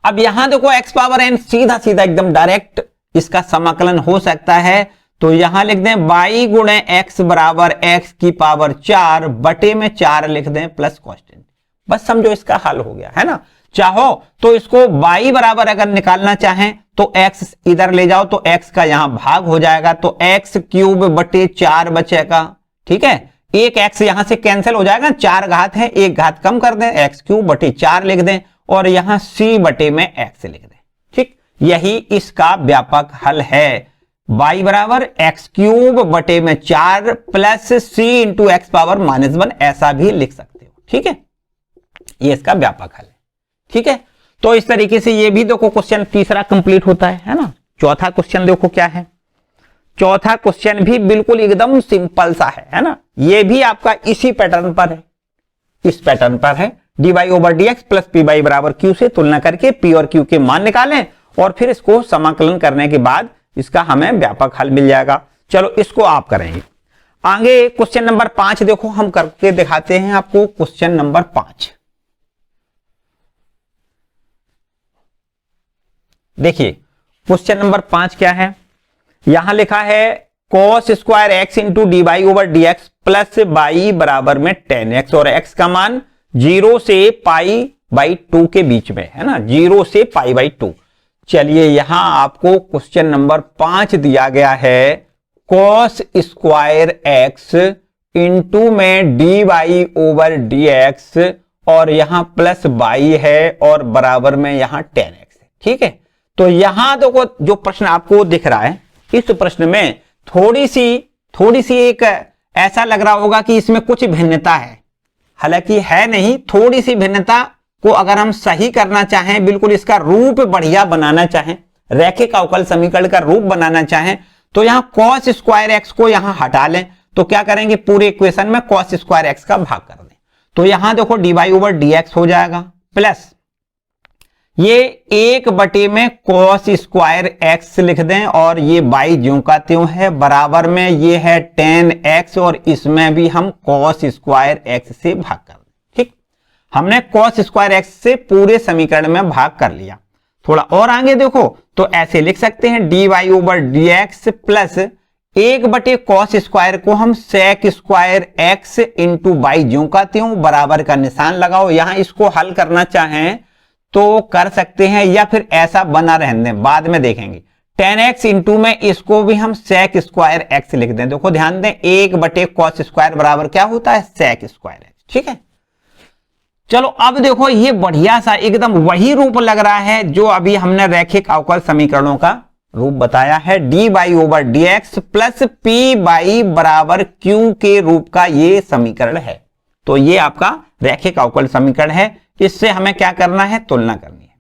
अब यहां देखो x पावर n सीधा सीधा एकदम डायरेक्ट इसका समाकलन हो सकता है, तो यहां लिख दें y गुणे x बराबर x की पावर 4 बटे में 4 लिख दें प्लस कॉन्स्टेंट। बस समझो इसका हल हो गया है ना। चाहो तो इसको y बराबर अगर निकालना चाहें तो x इधर ले जाओ तो x का यहां भाग हो जाएगा, तो x क्यूब बटे 4 बचेगा। ठीक है, एक x यहां से कैंसिल हो जाएगा, 4 घात है, एक घात कम कर दें, x क्यूब बटे 4 लिख दें और यहां c बटे में x लिख दें। ठीक, यही इसका व्यापक हल है, y बराबर एक्स क्यूब बटे में 4 plus c into x power -1, ऐसा भी लिख सकते हो। ठीक है, ये इसका व्यापक हल है। ठीक है, तो इस तरीके से ये भी देखो क्वेश्चन तीसरा कंप्लीट होता है ना। चौथा क्वेश्चन देखो क्या है, चौथा क्वेश्चन भी बिल्कुल एकदम सिंपल सा है ना। ये भी आपका इसी पैटर्न पर है, इस पैटर्न पर है, dy over dx plus p by बराबर q से तुलना करके p और q के मान निकालें और फिर इसको समाकलन करने के बाद इसका हमें व्यापक हल मिल जाएगा। चलो इसको आप करेंगे। आगे क्वेश्चन नंबर 5 देखो, हम करके दिखाते हैं आपको। क्वेश्चन नंबर 5 देखिए, क्वेश्चन नंबर 5 क्या है, यहां लिखा है cos square x into d y over d x plus y बराबर में 10x, और x का मान 0 से π/2 के बीच में है ना, 0 से π/2। चलिए यहां आपको क्वेश्चन नंबर 5 दिया गया है cos स्क्वायर एक्स इंटू में d y over d x, और यहां प्लस वाई है और बराबर में यहां 10x है। ठीक है, तो यहां देखो जो प्रश्न आपको दिख रहा है, इस प्रश्न में थोड़ी सी एक ऐसा लग रहा होगा कि इसमें कुछ भिन्नता है, हालांकि है नहीं। थोड़ी सी भिन्नता को अगर हम सही करना चाहें, बिल्कुल इसका रूप बढ़िया बनाना चाहें, रैखिक अवकल समीकरण का रूप बनाना चाहें, तो यहां cos स्क्वायर एक्स को यहां हटा लें। तो क्या करेंगे, पूरे इक्वेशन में cos स्क्वायर एक्स का भाग कर दें। तो यहां देखो d y over d x हो जाएगा, प्लस ये 1 में cos स्क्वायर एक्स लिख दें, और ये बाई ज्यों का त्यों है, बराबर में ये है 10x, और इसमें भी हम cos स्क्वायर एक्स से भाग कर दें। ठीक, हमने cos स्क्वायर एक्स से पूरे समीकरण में भाग कर लिया। थोड़ा और आगे देखो तो ऐसे लिख सकते हैं d y over d x plus 1 cos square को हम sec square x into by ज्यों का त्यों, बराबर का निशान लगाओ। यहां इसको हल करना चाहें तो कर सकते हैं, या फिर ऐसा बना रहने दें, बाद में देखेंगे। 10x इंटू में इसको भी हम sec स्क्वायर एक्स लिख दें। देखो ध्यान दें, 1 cos स्क्वायर बराबर क्या होता है, sec स्क्वायर एक्स। ठीक है, चलो अब देखो ये बढ़िया सा एकदम वही रूप लग रहा है जो अभी हमने रैखिक अवकल समीकरणों का रूप बताया है। D y over d x plus p by बराबर क्यू के रूप का ये समीकरण है। तो ये आपका रैखिक अवकल समीकरण है। इससे हमें क्या करना है, तुलना करनी है।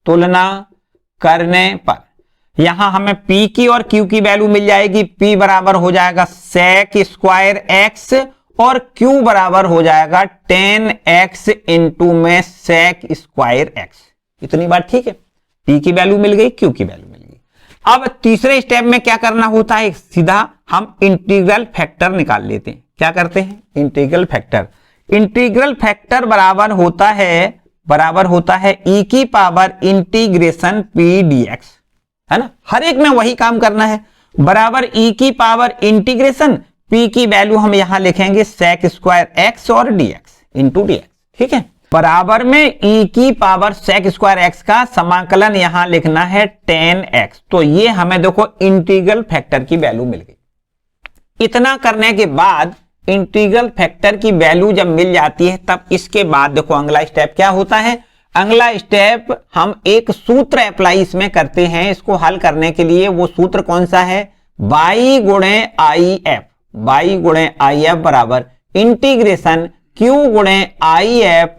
तुलना करने पर यहां हमें p की और q की वैल्यू मिल जाएगी। p बराबर हो जाएगा sec स्क्वायर एक्स, और q बराबर हो जाएगा 10x इंटू में sec स्क्वायर एक्स। इतनी बात ठीक है, p की वैल्यू मिल गई, q की वैल्यू मिल गई। अब तीसरे स्टेप में क्या करना होता है, सीधा हम इंटीग्रल फैक्टर निकाल लेते हैं। क्या करते हैं, इंटीग्रल फैक्टर। इंटीग्रल फैक्टर बराबर होता है e की पावर इंटीग्रेशन p dx, है ना। हर एक में वही काम करना है, बराबर e की पावर इंटीग्रेशन p की वैल्यू हम यहां लिखेंगे sec स्क्वायर x और dx इंटू dx। ठीक है, बराबर में e की पावर sec स्क्वायर x का समाकलन यहां लिखना है 10x। तो ये हमें देखो इंटीग्रल फैक्टर की वैल्यू मिल गई। इतना करने के बाद इंटीग्रल फैक्टर की वैल्यू जब मिल जाती है, तब इसके बाद देखो अगला स्टेप क्या होता है। अगला स्टेप हम एक सूत्र अप्लाई इसमें करते हैं। इसको हल करने के लिए वो सूत्र कौन सा है, बाई गुणे आई एफ बराबर इंटीग्रेशन q गुणे I F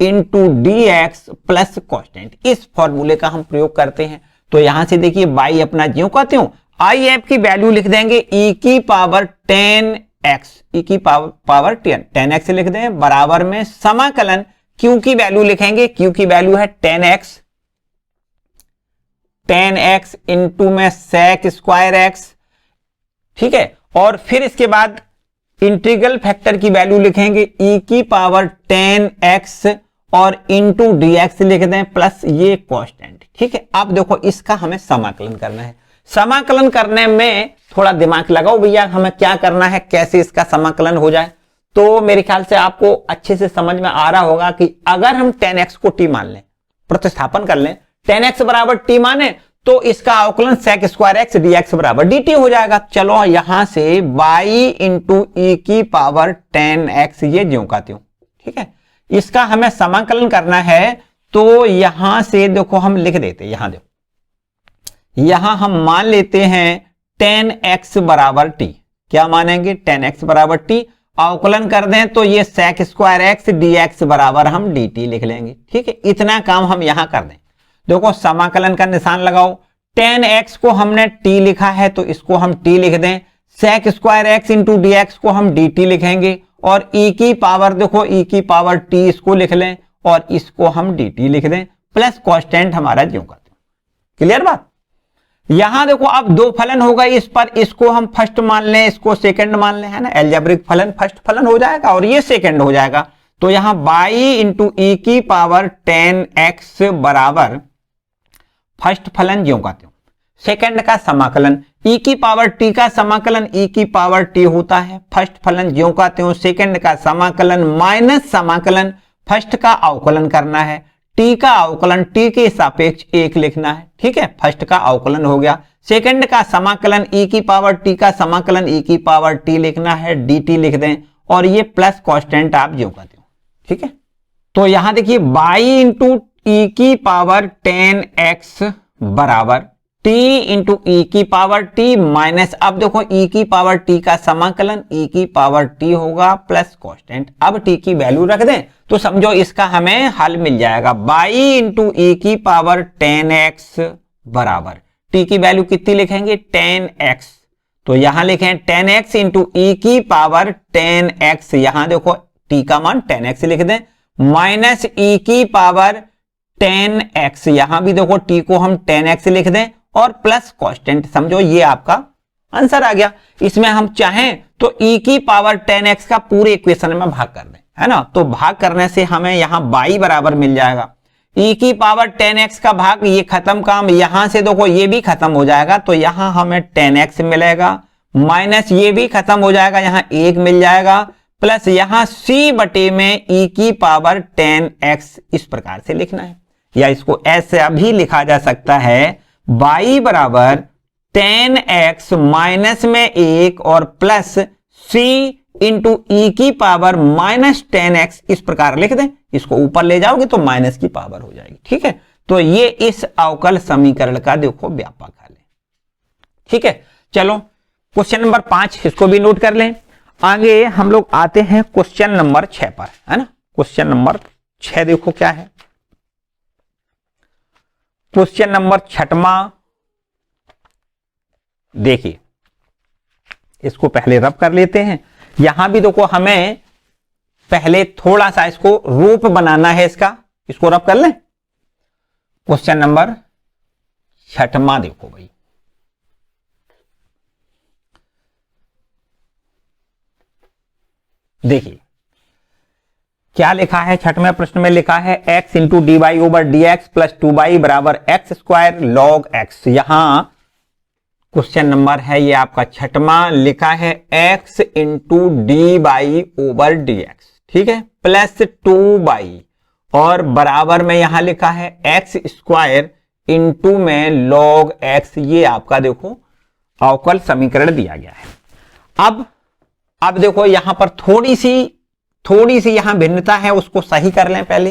into d x plus constant. इस फॉर्मूले का हम प्रयोग करते हैं। तो यहां से देखिए बाई अपना ज्यों का त्यों, आई एफ की वैल्यू लिख देंगे e की पावर 10x, e की पावर 10x लिख दें, बराबर में समाकलन q की वैल्यू लिखेंगे, q की वैल्यू है 10x इंटू में sec स्क्वायर एक्स। ठीक है, और फिर इसके बाद इंटीग्रल फैक्टर की वैल्यू लिखेंगे e की पावर 10x और इंटू dx लिख दें, प्लस ये कांस्टेंट। ठीक है, अब देखो इसका हमें समाकलन करना है। समाकलन करने में थोड़ा दिमाग लगाओ भैया, हमें क्या करना है, कैसे इसका समाकलन हो जाए। तो मेरे ख्याल से आपको अच्छे से समझ में आ रहा होगा कि अगर हम 10x को t मान लें, प्रतिस्थापन कर लें, 10x बराबर t माने, तो इसका अवकलन sec स्क्वायर एक्स dx बराबर dt हो जाएगा। चलो यहां से y इंटू e की पावर 10x ये ज्यों का त्यों। ठीक है, इसका हमें समाकलन करना है। तो यहां से देखो हम लिख देते, यहां देखो, यहां हम मान लेते हैं 10x बराबर t। क्या मानेंगे, 10x बराबर t। अवकलन कर दें तो ये sec स्क्वायर एक्स dx बराबर हम dt लिख लेंगे। ठीक है, इतना काम हम यहां कर दें। देखो समाकलन का निशान लगाओ, 10x को हमने t लिखा है तो इसको हम t लिख दें, sec square x into dx को हम dt लिखेंगे, और e की पावर देखो e की पावर t इसको लिख लें और इसको हम dt लिख दें, प्लस कांस्टेंट हमारा ज्यों का त्यों। क्लियर बात। यहां देखो अब दो फलन होगा इस पर, इसको हम फर्स्ट मान लें, इसको सेकंड मान लें, है ना। एल्जेब्रिक फलन फर्स्ट फलन हो जाएगा और ये सेकंड हो जाएगा। तो यहां बाई इंटू ई की पावर 10x बराबर फर्स्ट फलन ज्यों का त्यों, सेकंड का समाकलन, ई की पावर टी का समाकलन ई की पावर टी होता है, फर्स्ट फलन ज्यों का त्यों, सेकंड का समाकलन माइनस समाकलन, फर्स्ट का अवकलन करना है, टी का अवकलन टी के सापेक्ष 1 लिखना है, ठीक है। फर्स्ट का अवकलन हो गया, सेकंड का समाकलन ई की पावर टी का समाकलन ई की पावर टी लिखना है, डी टी लिख दें, और ये प्लस कांस्टेंट आप ज्यों का त्यों, ठीक है। तो यहां देखिए बाई इंटू ई की पावर 10x बराबर टी इंटू ई की पावर टी माइनस, अब देखो ई की पावर टी का समाकलन ई की पावर टी होगा प्लस कांस्टेंट, अब टी की वैल्यू रख दें तो समझो इसका हमें हल मिल जाएगा। बाई इंटू ई की पावर 10x बराबर टी की वैल्यू कितनी लिखेंगे 10x, तो यहां लिखें 10x इंटू ई की पावर 10x, यहां देखो टी का मान 10x लिख दें, माइनस ई की पावर 10x, यहां भी देखो टी को हम 10x लिख दें और प्लस कांस्टेंट, समझो ये आपका आंसर आ गया। इसमें हम चाहें तो e की पावर 10x का पूरे इक्वेशन में भाग कर दें, है ना। तो भाग करने से हमें यहां बाई बराबर मिल जाएगा, e की पावर 10x का भाग, ये खत्म काम, यहां से देखो ये भी खत्म हो जाएगा, तो यहां हमें 10x मिलेगा, माइनस ये भी खत्म हो जाएगा, यहां 1 मिल जाएगा, प्लस यहां c बटे में e की पावर 10x, इस प्रकार से लिखना है, या इसको ऐसे भी लिखा जा सकता है बाई बराबर 10x माइनस में 1 और प्लस c इंटू ई की पावर माइनस 10x, इस प्रकार लिख दें, इसको ऊपर ले जाओगे तो माइनस की पावर हो जाएगी, ठीक है। तो ये इस अवकल समीकरण का देखो व्यापक हल है, ठीक है। चलो क्वेश्चन नंबर 5 इसको भी नोट कर लें। आगे हम लोग आते हैं क्वेश्चन नंबर 6 पर, है ना। क्वेश्चन नंबर 6 देखो क्या है, क्वेश्चन नंबर 6वां, देखिए इसको पहले रब कर लेते हैं। यहां भी देखो हमें पहले थोड़ा सा इसको रूप बनाना है इसका, इसको रब कर लें। क्वेश्चन नंबर 6वां देखो भाई, देखिए क्या लिखा है 6वें प्रश्न में, लिखा है x into d y over d x plus 2y बराबर एक्स स्क्वायर लॉग एक्स। यहां क्वेश्चन नंबर है ये आपका 6वां, लिखा है x into d y over d x, ठीक है, प्लस 2y, और बराबर में यहां लिखा है एक्स स्क्वायर इंटू में लॉग एक्स। ये आपका देखो अवकल समीकरण दिया गया है। अब देखो यहां पर थोड़ी सी यहां भिन्नता है, उसको सही कर लें। पहले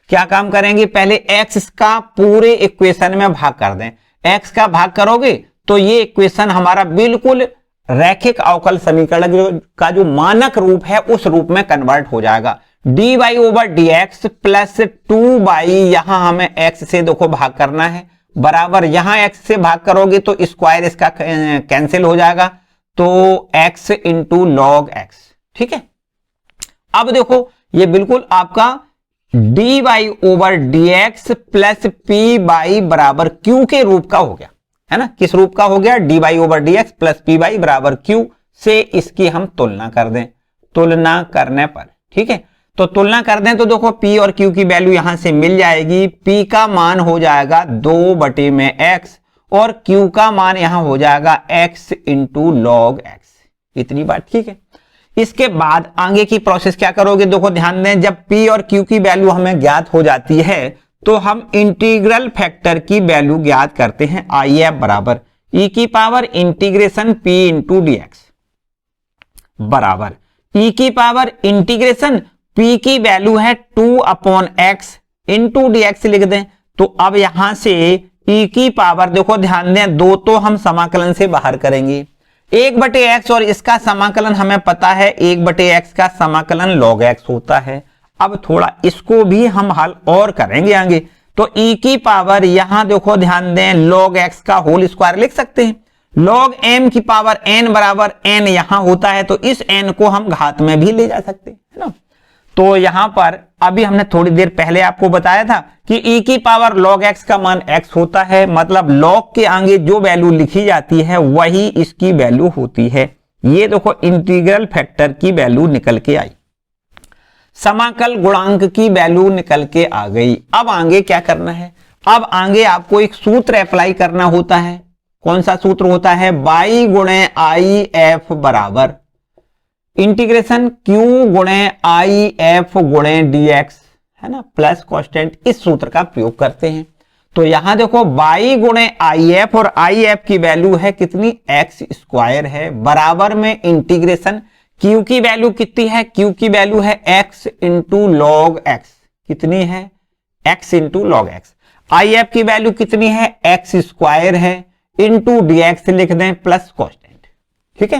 क्या काम करेंगे, पहले x का पूरे इक्वेशन में भाग कर दें। x का भाग करोगे तो ये इक्वेशन हमारा बिल्कुल रैखिक अवकल समीकरण का जो मानक रूप है उस रूप में कन्वर्ट हो जाएगा। dy over dx plus 2y, यहां हमें x से देखो भाग करना है, बराबर यहां x से भाग करोगे तो स्क्वायर इसका कैंसिल हो जाएगा, तो x इंटू लॉग एक्स, ठीक है। अब देखो ये बिल्कुल आपका dy over dx plus p by बराबर q के रूप का हो गया, है ना। किस रूप का हो गया, dy over dx plus p by बराबर q से इसकी हम तुलना कर दें, तुलना करने पर, ठीक है। तो तुलना कर दें तो देखो p और q की वैल्यू यहां से मिल जाएगी, p का मान हो जाएगा 2 बटे में x और q का मान यहां हो जाएगा x इंटू लॉग एक्स, इतनी बात, ठीक है। इसके बाद आगे की प्रोसेस क्या करोगे, देखो ध्यान दें, जब p और q की वैल्यू हमें ज्ञात हो जाती है तो हम इंटीग्रल फैक्टर की वैल्यू ज्ञात करते हैं। IF बराबर e की power integration p into d x बराबर e की पावर इंटीग्रेशन p की वैल्यू है 2/x इंटू डी एक्स लिख दें। तो अब यहां से e की पावर देखो ध्यान दें, दो तो हम समाकलन से बाहर करेंगे, 1/x और इसका समाकलन हमें पता है 1/x का समाकलन log x होता है। अब थोड़ा इसको भी हम हल और करेंगे आगे, तो e की पावर यहां देखो ध्यान दें log x का होल स्क्वायर लिख सकते हैं, log m की पावर n बराबर n यहां होता है, तो इस n को हम घात में भी ले जा सकते हैं, है ना। तो यहां पर अभी हमने थोड़ी देर पहले आपको बताया था कि e की पावर log x का मान x होता है, मतलब log के आगे जो वैल्यू लिखी जाती है वही इसकी वैल्यू होती है। ये देखो इंटीग्रल फैक्टर की वैल्यू निकल के आई, समाकल गुणांक की वैल्यू निकल के आ गई। अब आगे क्या करना है, अब आगे आपको एक सूत्र अप्लाई करना होता है। कौन सा सूत्र होता है, y गुणे आई एफ बराबर इंटीग्रेशन q गुणे आई एफ गुणे dx, है ना, प्लस कांस्टेंट, इस सूत्र का प्रयोग करते हैं। तो यहां देखो y गुणे आई एफ और आई एफ की वैल्यू है कितनी, एक्स स्क्वायर है, बराबर में इंटीग्रेशन q की वैल्यू कितनी है, q की वैल्यू है x इंटू लॉग एक्स, कितनी है, x इंटू लॉग एक्स। आई एफ की वैल्यू कितनी है, एक्स स्क्वायर है, इंटू dx लिख दें प्लस कांस्टेंट। ठीक है,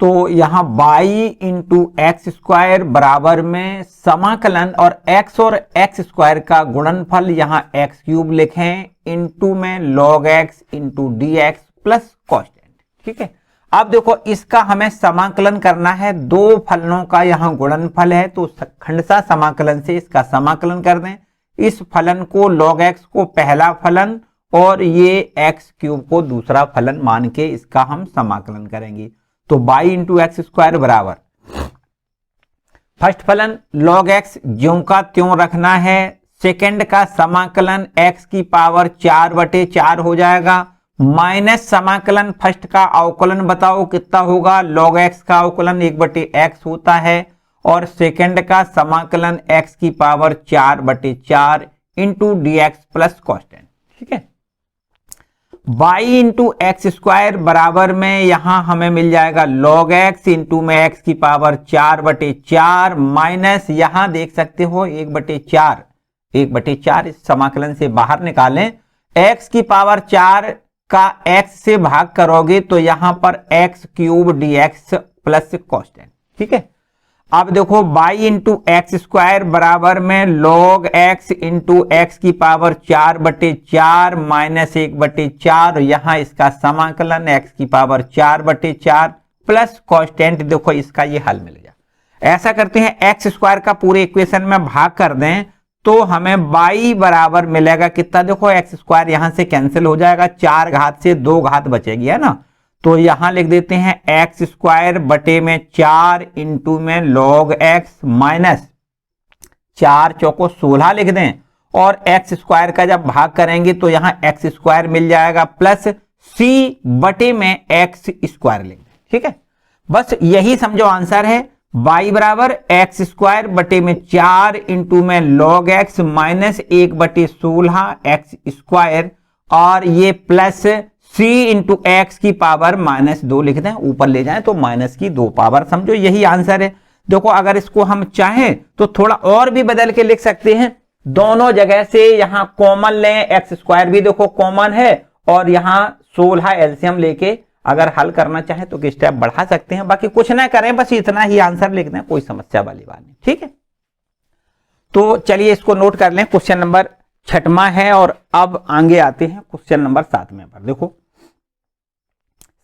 तो यहां y इंटू एक्स स्क्वायर बराबर में समाकलन और x और x स्क्वायर का गुणनफल, यहां x क्यूब लिखें, इंटू में log x into dx plus constant. ठीक है, अब देखो इसका हमें समाकलन करना है, दो फलनों का यहां गुणनफल है, तो खंडशः समाकलन से इसका समाकलन कर दें। इस फलन को log x को पहला फलन और ये x क्यूब को दूसरा फलन मान के इसका हम समाकलन करेंगे। तो y इंटू एक्स स्क्वायर बराबर फर्स्ट फलन log x ज्यों का त्यों रखना है, सेकंड का समाकलन x की पावर 4/4 हो जाएगा, माइनस समाकलन फर्स्ट का अवकलन बताओ कितना होगा, log x का अवकलन 1/x होता है, और सेकंड का समाकलन x की power 4/4 into dx plus constant. ठीक है, y इंटू एक्स स्क्वायर बराबर में यहां हमें मिल जाएगा log x इंटू में x की पावर 4/4 माइनस यहां देख सकते हो 1/4 इस समाकलन से बाहर निकालें, x की पावर 4 का x से भाग करोगे तो यहां पर x cube dx plus constant. ठीक है, अब देखो y इंटू एक्स स्क्वायर बराबर में log x इंटू एक्स की पावर 4/4 माइनस 1/4, यहां इसका समाकलन x की पावर 4/4 प्लस कांस्टेंट, देखो इसका ये हल मिल गया। ऐसा करते हैं, एक्स स्क्वायर का पूरे इक्वेशन में भाग कर दें तो हमें y बराबर मिलेगा कितना, देखो एक्स स्क्वायर यहां से कैंसिल हो जाएगा, 4 घात से 2 घात बचेगी, है ना, तो यहां लिख देते हैं एक्स स्क्वायर बटे में 4 इंटू में log x माइनस 4 चौको 16 लिख दें, और एक्स स्क्वायर का जब भाग करेंगे तो यहां एक्स स्क्वायर मिल जाएगा प्लस c बटे में एक्स स्क्वायर लिख दें। ठीक है, बस यही समझो आंसर है, y बराबर एक्स स्क्वायर बटे में 4 इंटू में log x minus 1/16 x square, और ये प्लस c इंटू एक्स की पावर -2 लिख दें, ऊपर ले जाएं तो माइनस की 2 पावर, समझो यही आंसर है। देखो अगर इसको हम चाहें तो थोड़ा और भी बदल के लिख सकते हैं, दोनों जगह से यहां कॉमन लें, एक्स स्क्वायर भी देखो कॉमन है, और यहां 16 एलसीएम लेके अगर हल करना चाहें तो स्टेप बढ़ा सकते हैं, बाकी कुछ ना करें, बस इतना ही आंसर लिख दें, कोई समस्या वाली बात नहीं। ठीक है, तो चलिए इसको नोट कर लें, क्वेश्चन नंबर 6वां है, और अब आगे आते हैं क्वेश्चन नंबर 7वें पर। देखो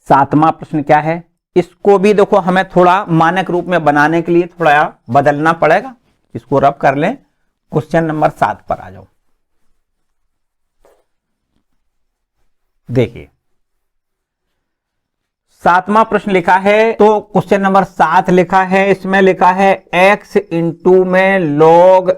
7वां प्रश्न क्या है, इसको भी देखो हमें थोड़ा मानक रूप में बनाने के लिए थोड़ा बदलना पड़ेगा, इसको रब कर लें। क्वेश्चन नंबर 7 पर आ जाओ। देखिए 7वां प्रश्न लिखा है, तो क्वेश्चन नंबर 7 लिखा है, इसमें लिखा है x इंटू में log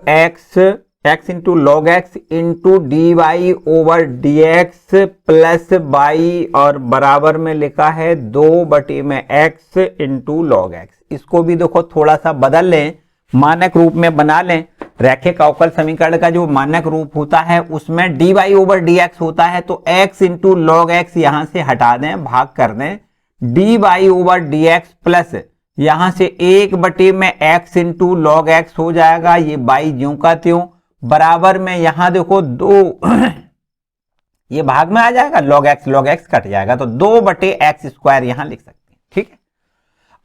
x इंटू log x into d y over d x plus y, और बराबर में लिखा है 2/x इंटू लॉग एक्स। इसको भी देखो थोड़ा सा बदल लें, मानक रूप में बना लें। रैखिक अवकल समीकरण का जो मानक रूप होता है उसमें d y over d x होता है, तो x इंटू लॉग एक्स यहां से हटा दें, भाग कर दें, d y over d x plus यहां से 1/x इंटू लॉग एक्स हो जाएगा, ये y ज्यों का त्यों, बराबर में यहां देखो 2 ये भाग में आ जाएगा, लॉग एक्स कट जाएगा, तो 2/x स्क्वायर यहां लिख सकते हैं। ठीक है,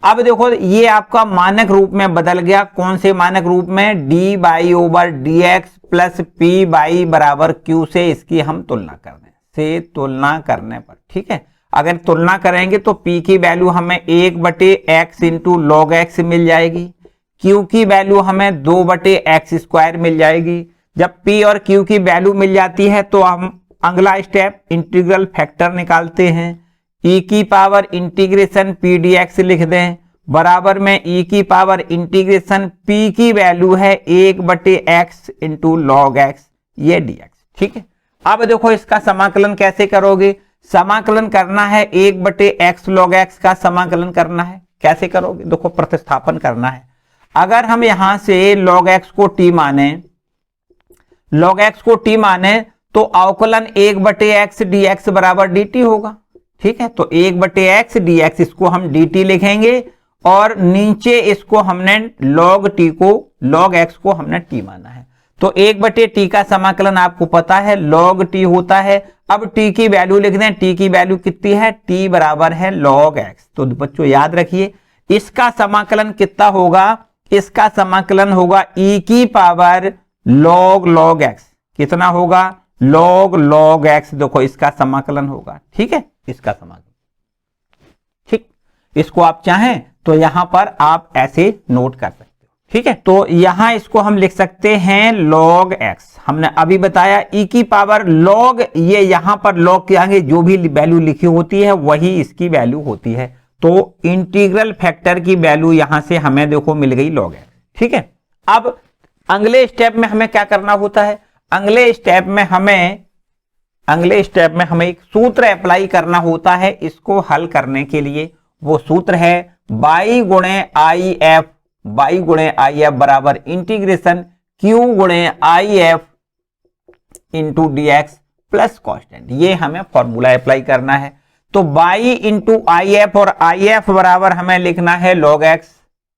अब देखो ये आपका मानक रूप में बदल गया, कौन से मानक रूप में, d y over d x plus p y बराबर क्यू से इसकी हम तुलना कर दें, से तुलना करने पर। ठीक है, अगर तुलना करेंगे तो p की वैल्यू हमें 1/x इंटू लॉग एक्स मिल जाएगी, Q की वैल्यू हमें 2/x² मिल जाएगी। जब P और Q की वैल्यू मिल जाती है तो हम अगला स्टेप इंटीग्रल फैक्टर निकालते हैं। e की पावर इंटीग्रेशन p dx लिख दें, बराबर में e की पावर इंटीग्रेशन p की वैल्यू है 1/x इंटू लॉग x, ये dx। ठीक है, अब देखो इसका समाकलन कैसे करोगे। समाकलन करना है 1/x log x का समाकलन करना है। कैसे करोगे, देखो प्रतिस्थापन करना है। अगर हम यहां से log x को t माने, log x को t माने तो अवकलन 1/x dx बराबर dt होगा। ठीक है, तो 1/x dx इसको हम dt लिखेंगे और नीचे इसको हमने log t को log x को हमने t माना है। तो 1/t का समाकलन आपको पता है log t होता है। अब t की वैल्यू लिख दें, t की वैल्यू कितनी है, t बराबर है log x। तो बच्चों याद रखिए इसका समाकलन कितना होगा, इसका समाकलन होगा e की पावर log x। कितना होगा, log x। देखो इसका समाकलन होगा। ठीक है, इसका समाकलन। ठीक, इसको आप चाहें तो यहां पर आप ऐसे नोट कर सकते हो। ठीक है, तो यहां इसको हम लिख सकते हैं log x। हमने अभी बताया e की पावर log, ये यहां पर log के आगे जो भी वैल्यू लिखी होती है वही इसकी वैल्यू होती है। तो इंटीग्रल फैक्टर की वैल्यू यहां से हमें देखो मिल गई log x। ठीक है, अब अगले स्टेप में हमें क्या करना होता है, अगले स्टेप में हमें एक सूत्र अप्लाई करना होता है इसको हल करने के लिए। वो सूत्र है y गुणे आई एफ बराबर इंटीग्रेशन q गुणे I F into dx plus constant. ये हमें फॉर्मूला अप्लाई करना है। तो y इंटू आई एफ, और आई एफ बराबर हमें लिखना है log x।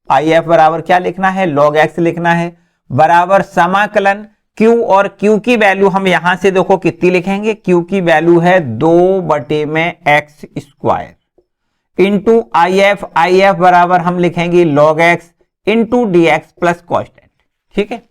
आई एफ बराबर क्या लिखना है, log x लिखना है, बराबर समाकलन q, और q की वैल्यू हम यहां से देखो कितनी लिखेंगे, q की वैल्यू है 2/x² इंटू आई एफ बराबर हम लिखेंगे log x into dx plus constant. ठीक है,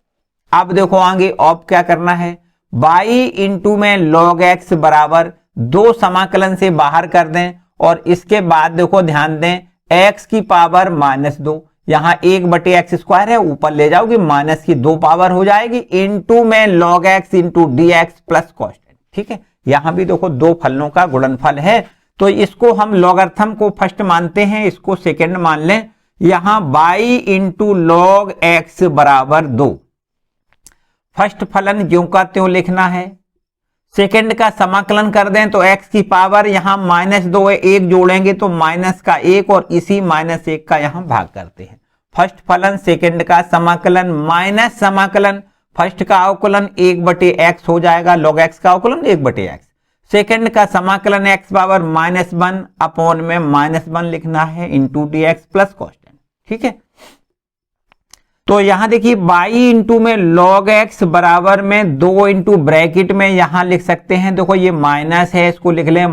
अब देखो आगे अब क्या करना है, y इंटू में log x बराबर 2 समाकलन से बाहर कर दें, और इसके बाद देखो ध्यान दें x की पावर -2, यहां 1/x² है, ऊपर ले जाओगे माइनस की 2 पावर हो जाएगी, इंटू में log x into dx plus constant. ठीक है, यहां भी देखो 2 फलनों का गुणनफल है, तो इसको हम लॉगरिथम को फर्स्ट मानते हैं, इसको सेकंड मान लें। यहां y इंटू log x बराबर 2, फर्स्ट फलन ज्यों का त्यों लिखना है। सेकंड का समाकलन कर दें तो x की पावर यहां -2 है, 1 जोड़ेंगे तो -1, और इसी -1 का यहां भाग करते हैं। फर्स्ट फलन सेकंड का समाकलन माइनस समाकलन, फर्स्ट का अवकलन 1/x हो जाएगा, log x का अवकलन 1/x। सेकंड का समाकलन x पावर -1 अपॉन में -1 लिखना है इंटू dx प्लस कॉन्स्टेंट। ठीक है, तो यहां देखिए y इंटू में log x बराबर में 2 इंटू ब्रैकेट में यहां लिख सकते हैं, देखो ये माइनस है, इसको लिख लें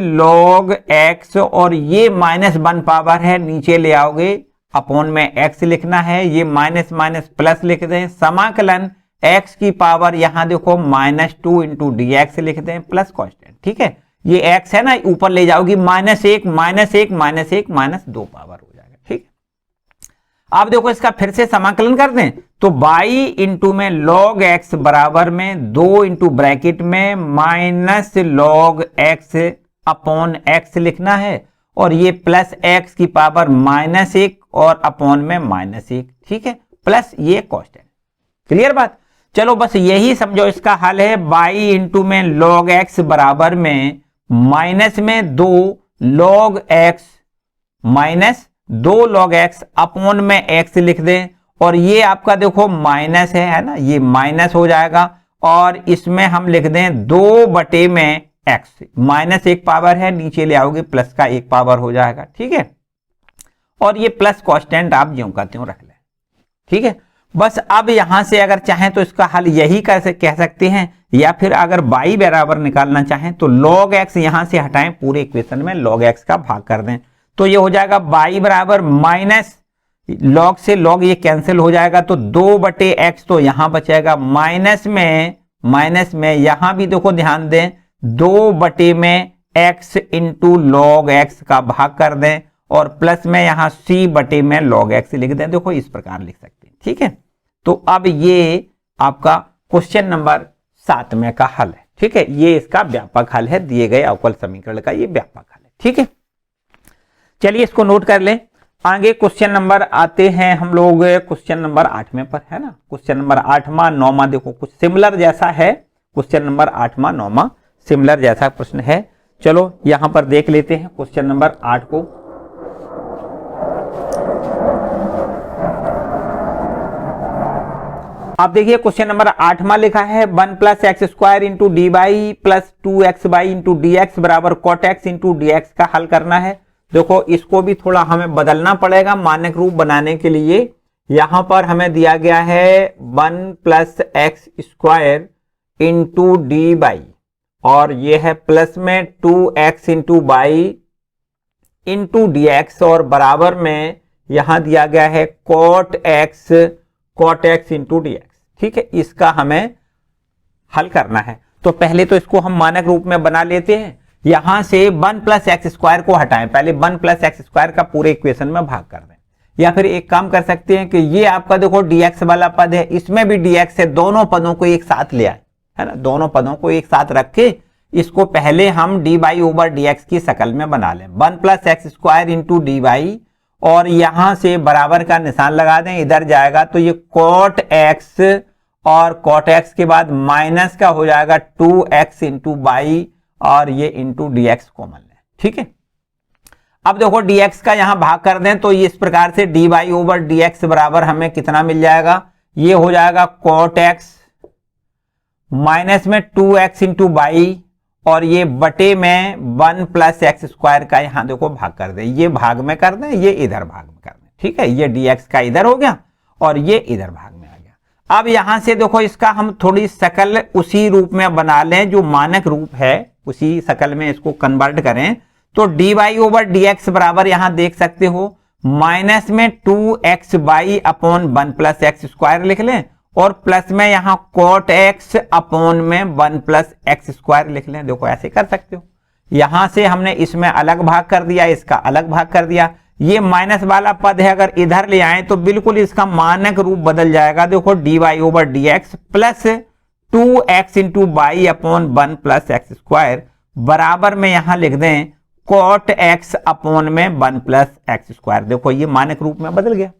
-log x, और ये -1 पावर है, नीचे ले आओगे अपॉन में x लिखना है, ये माइनस प्लस लिख दें, समाकलन x की पावर यहां देखो -2 इंटू dx लिख दें प्लस कॉन्स्टेंट। ठीक है, ये x है ना, ऊपर ले जाओगी -1 -2 पावर हो जाएगा। ठीक, अब देखो इसका फिर से समाकलन कर दें तो y इंटू में log x बराबर में 2 इंटू ब्रैकेट में -log x अपॉन x लिखना है, और ये प्लस x की पावर -1 और अपॉन में -1। ठीक है, प्लस ये कॉन्स्टेंट। क्लियर बात, चलो बस यही समझो इसका हल है। y इंटू में log x बराबर में माइनस में 2 log x minus 2 log x upon में x लिख दें, और ये आपका देखो माइनस है ना, ये माइनस हो जाएगा, और इसमें हम लिख दें 2 में x, -1 पावर है, नीचे ले आओगे प्लस का 1 पावर हो जाएगा। ठीक है, और ये प्लस कॉन्स्टेंट आप ज्यों का त्यों रख लें। ठीक है, बस अब यहां से अगर चाहें तो इसका हल यही कैसे कह सकते हैं, या फिर अगर y बराबर निकालना चाहें तो log x यहां से हटाएं, पूरे इक्वेशन में log x का भाग कर दें, तो ये हो जाएगा y बराबर माइनस log से log ये कैंसिल हो जाएगा, तो 2/x तो यहां बचेगा, माइनस में यहां भी देखो ध्यान दें 2 में x इंटू log x का भाग कर दें, और प्लस में यहां c बटे में log x लिख दें। देखो इस प्रकार लिख सकते हैं, ठीक है। तो अब ये आपका क्वेश्चन नंबर 7 में का हल है, ठीक है। ये इसका व्यापक हल है, दिए गए अवकल समीकरण का ये व्यापक हल है, ठीक है। चलिए इसको नोट कर लें। आगे क्वेश्चन नंबर आते हैं हम लोग क्वेश्चन नंबर 8वें पर, है ना। क्वेश्चन नंबर 8वां 9वां देखो कुछ सिमिलर जैसा है। क्वेश्चन नंबर 8वां 9वां सिमिलर जैसा प्रश्न है। चलो यहां पर देख लेते हैं क्वेश्चन नंबर 8 को। आप देखिए क्वेश्चन नंबर 8वां लिखा है 1 plus x square into d y plus 2x y into d x बराबर cot x into d x का हल करना है। देखो इसको भी थोड़ा हमें बदलना पड़ेगा मानक रूप बनाने के लिए। यहां पर हमें दिया गया है 1 plus x square into d y और ये है प्लस में 2x into y into d x और बराबर में यहां दिया गया है cot x into d x, ठीक है। इसका हमें हल करना है। तो पहले तो इसको हम मानक रूप में बना लेते हैं। यहां से 1 प्लस एक्स स्क्वायर को हटाएं, पहले 1 प्लस एक्स स्क्वायर का पूरे इक्वेशन में भाग कर दें। या फिर एक काम कर सकते हैं कि ये आपका देखो dx वाला पद है, इसमें भी dx है, दोनों पदों को एक साथ ले आए, है ना। दोनों पदों को एक साथ रख के इसको पहले हम dy ओवर dx की शकल में बना लें। 1 plus x square into d y और यहां से बराबर का निशान लगा दें, इधर जाएगा तो ये कॉट एक्स और कॉट एक्स के बाद माइनस का हो जाएगा 2x इंटू वाई और ये इंटू डी एक्स कॉमन है, ठीक है। अब देखो dx का यहां भाग कर दें तो इस प्रकार से dy ओवर dx बराबर हमें कितना मिल जाएगा, ये हो जाएगा cot x माइनस में 2x इंटू वाई और ये बटे में 1 प्लस एक्स स्क्वायर का यहां देखो भाग कर दें, ये भाग में कर दें, ये इधर भाग में कर दें, ठीक है। ये dx का इधर हो गया और ये इधर भाग में आ गया। अब यहां से देखो इसका हम थोड़ी शकल उसी रूप में बना लें जो मानक रूप है, उसी शकल में इसको कन्वर्ट करें। तो dy ओवर dx बराबर यहां देख सकते हो माइनस में 2x y upon 1 plus x square लिख लें और प्लस में यहां cot x अपॉन में 1 प्लस एक्स स्क्वायर लिख लें। देखो ऐसे कर सकते हो। यहां से हमने इसमें अलग भाग कर दिया, इसका अलग भाग कर दिया। ये माइनस वाला पद है, अगर इधर ले आए तो बिल्कुल इसका मानक रूप बदल जाएगा। देखो dy over dx plus 2x into y upon 1 plus x square बराबर में यहां लिख दें cot x अपॉन में 1 प्लस एक्स स्क्वायर। देखो ये मानक रूप में बदल गया।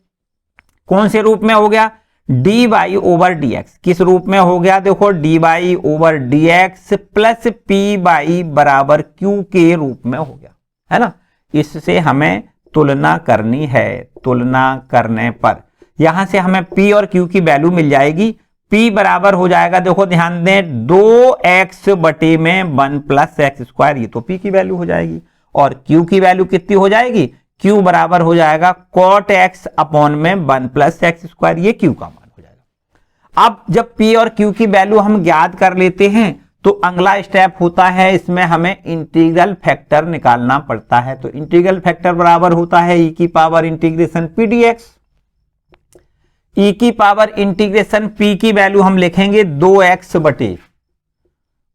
कौन से रूप में हो गया, dy ओवर dx। किस रूप में हो गया, देखो dy over dx plus py बराबर q के रूप में हो गया, है ना। इससे हमें तुलना करनी है। तुलना करने पर यहां से हमें p और q की वैल्यू मिल जाएगी। p बराबर हो जाएगा, देखो ध्यान दें 2x बटे में 1 प्लस एक्स स्क्वायर, ये तो p की वैल्यू हो जाएगी। और q की वैल्यू कितनी हो जाएगी, q बराबर हो जाएगा cot x अपॉन में 1 प्लस एक्स स्क्वायर, ये q का मान हो जाएगा। अब जब p और q की वैल्यू हम ज्ञात कर लेते हैं तो अगला स्टेप होता है, इसमें हमें इंटीग्रल फैक्टर निकालना पड़ता है। तो इंटीग्रल फैक्टर बराबर होता है e की power integration p dx। e की पावर इंटीग्रेशन p की वैल्यू हम लिखेंगे 2x बटे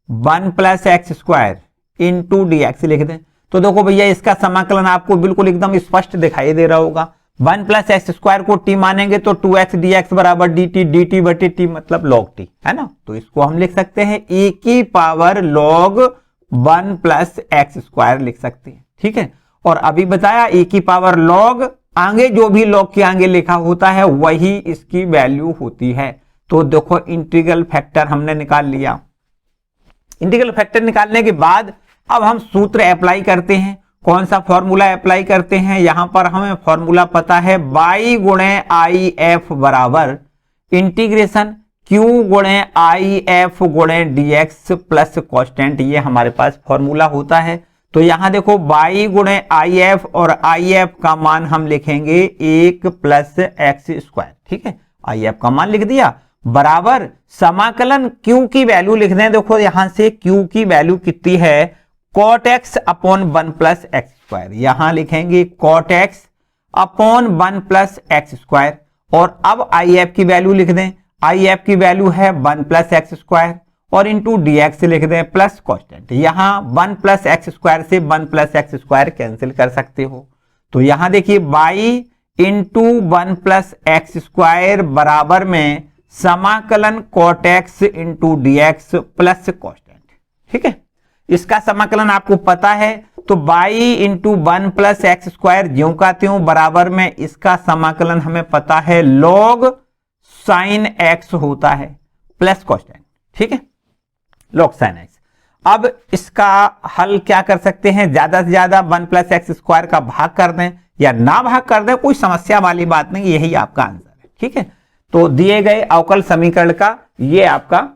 1 plus x square into d x लिख दें। तो देखो भैया इसका समाकलन आपको बिल्कुल एकदम स्पष्ट दिखाई दे रहा होगा। 1 प्लस एक्स स्क्वायर को t मानेंगे तो 2x dx बराबर dt बटे t मतलब log t, है ना। तो इसको हम लिख सकते हैं e की power log 1 plus x square लिख सकते हैं, ठीक है। और अभी बताया e की पावर log, आगे जो भी log के आगे लिखा होता है वही इसकी वैल्यू होती है। तो देखो इंटीग्रल फैक्टर हमने निकाल लिया। इंटीग्रल फैक्टर निकालने के बाद अब हम सूत्र अप्लाई करते हैं। कौन सा फॉर्मूला अप्लाई करते हैं, यहां पर हमें फॉर्मूला पता है y गुणे आई एफ बराबर इंटीग्रेशन q गुणे आई एफ गुणे dx प्लस कॉन्स्टेंट, ये हमारे पास फॉर्मूला होता है। तो यहां देखो y गुणे आई एफ और आई एफ का मान हम लिखेंगे 1 प्लस एक्स स्क्वायर, ठीक है। आई एफ का मान लिख दिया बराबर समाकलन q की वैल्यू लिख दें। देखो यहां से q की वैल्यू कितनी है, cot x upon 1 plus x square. यहां लिखेंगे cot x upon 1 plus x square और अब आई एफ की वैल्यू लिख दें। आई एफ की वैल्यू है 1 प्लस एक्स स्क्वायर और इंटू डी एक्स लिख दें प्लस कॉन्स्टेंट। यहां 1 प्लस एक्स स्क्वायर से 1 प्लस एक्स स्क्वायर कैंसिल कर सकते हो। तो यहां देखिए y into 1 plus x square बराबर में समाकलन cot x into d x plus constant. ठीक है, इसका समाकलन आपको पता है, तो y into 1 plus x square ज्यों का त्यों बराबर में इसका समाकलन हमें पता है log साइन x होता है प्लस कॉन्स्टेंट। ठीक है, log साइन x। अब इसका हल क्या कर सकते हैं, ज्यादा से ज्यादा 1 प्लस एक्स स्क्वायर का भाग कर दें या ना भाग कर दें, कोई समस्या वाली बात नहीं, यही आपका आंसर है। ठीक है, तो दिए गए अवकल समीकरण का ये आपका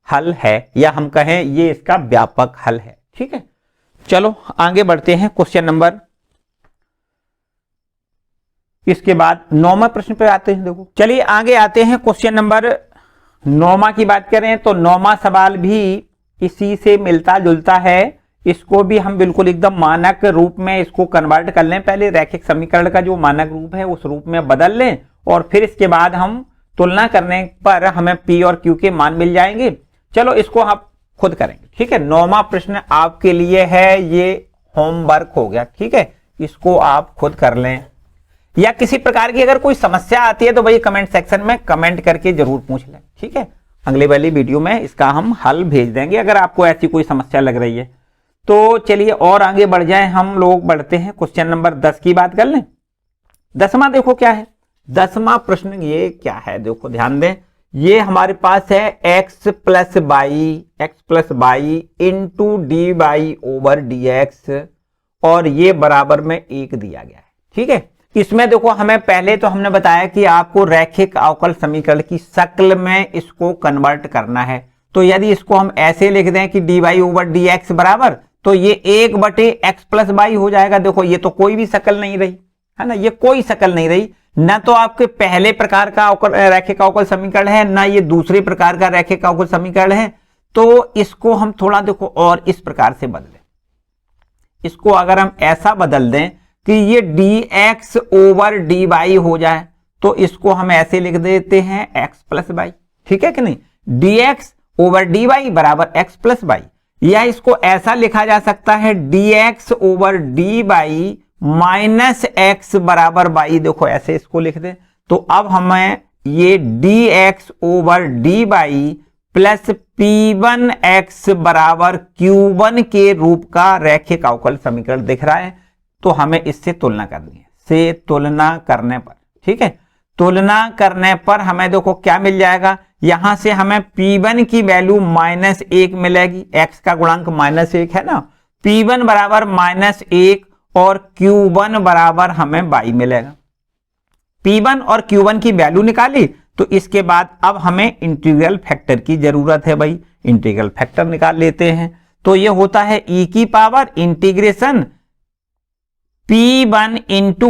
हल है, या हम कहें ये इसका व्यापक हल है। ठीक है, चलो आगे बढ़ते हैं क्वेश्चन नंबर, इसके बाद 9वां प्रश्न पे आते हैं। देखो चलिए आगे आते हैं, क्वेश्चन नंबर 9वां की बात करें तो 9वां सवाल भी इसी से मिलता जुलता है। इसको भी हम बिल्कुल एकदम मानक रूप में इसको कन्वर्ट कर लें, पहले रैखिक समीकरण का जो मानक रूप है उस रूप में बदल लें और फिर इसके बाद हम तुलना करने पर हमें पी और क्यू के मान मिल जाएंगे। चलो इसको आप खुद करेंगे। ठीक है, 9वां प्रश्न आपके लिए है, ये होमवर्क हो गया। ठीक है, इसको आप खुद कर लें, या किसी प्रकार की अगर कोई समस्या आती है तो भाई कमेंट सेक्शन में कमेंट करके जरूर पूछ लें। ठीक है, अगले वाली वीडियो में इसका हम हल भेज देंगे अगर आपको ऐसी कोई समस्या लग रही है। तो चलिए और आगे बढ़ जाएं, हम लोग बढ़ते हैं क्वेश्चन नंबर 10 की बात कर लें। 10वां देखो क्या है, 10वां प्रश्न ये क्या है, देखो ध्यान दें, ये हमारे पास है x plus by into D by over d x, और ये बराबर में 1 दिया गया है। ठीक है, इसमें देखो हमें पहले तो हमने बताया कि आपको रैखिक अवकल समीकरण की शक्ल में इसको कन्वर्ट करना है। तो यदि इसको हम ऐसे लिख दें कि d y over d x बराबर, तो ये 1 बटे एक्स प्लस वाई हो जाएगा। देखो ये तो कोई भी शक्ल नहीं रही है ना, ये कोई शक्ल नहीं रही, ना तो आपके पहले प्रकार का रैखिक अवकल समीकरण है, ना ये दूसरे प्रकार का रैखिक अवकल समीकरण है। तो इसको हम थोड़ा देखो और इस प्रकार से बदलें, इसको अगर हम ऐसा बदल दें कि ये dx ओवर dy हो जाए, तो इसको हम ऐसे लिख देते हैं x प्लस वाई। ठीक है कि नहीं, dx ओवर dy बराबर x प्लस वाई, या इसको ऐसा लिखा जा सकता है dx over dy minus x बराबर y। देखो ऐसे इसको लिख दें, तो अब हमें ये dx over dy plus p1x बराबर q1 के रूप का रैखिक अवकल समीकरण दिख रहा है। तो हमें इससे तुलना करनी है, से तुलना करने पर, ठीक है, तुलना करने पर हमें देखो क्या मिल जाएगा, यहां से हमें P1 की वैल्यू -1 मिलेगी, x का गुणांक -1 है ना, P1 बराबर -1 और Q1 बराबर हमें y मिलेगा। P1 और Q1 की वैल्यू निकाली, तो इसके बाद अब हमें इंटीग्रल फैक्टर की जरूरत है। भाई इंटीग्रल फैक्टर निकाल लेते हैं, तो ये होता है e की power integration P1 into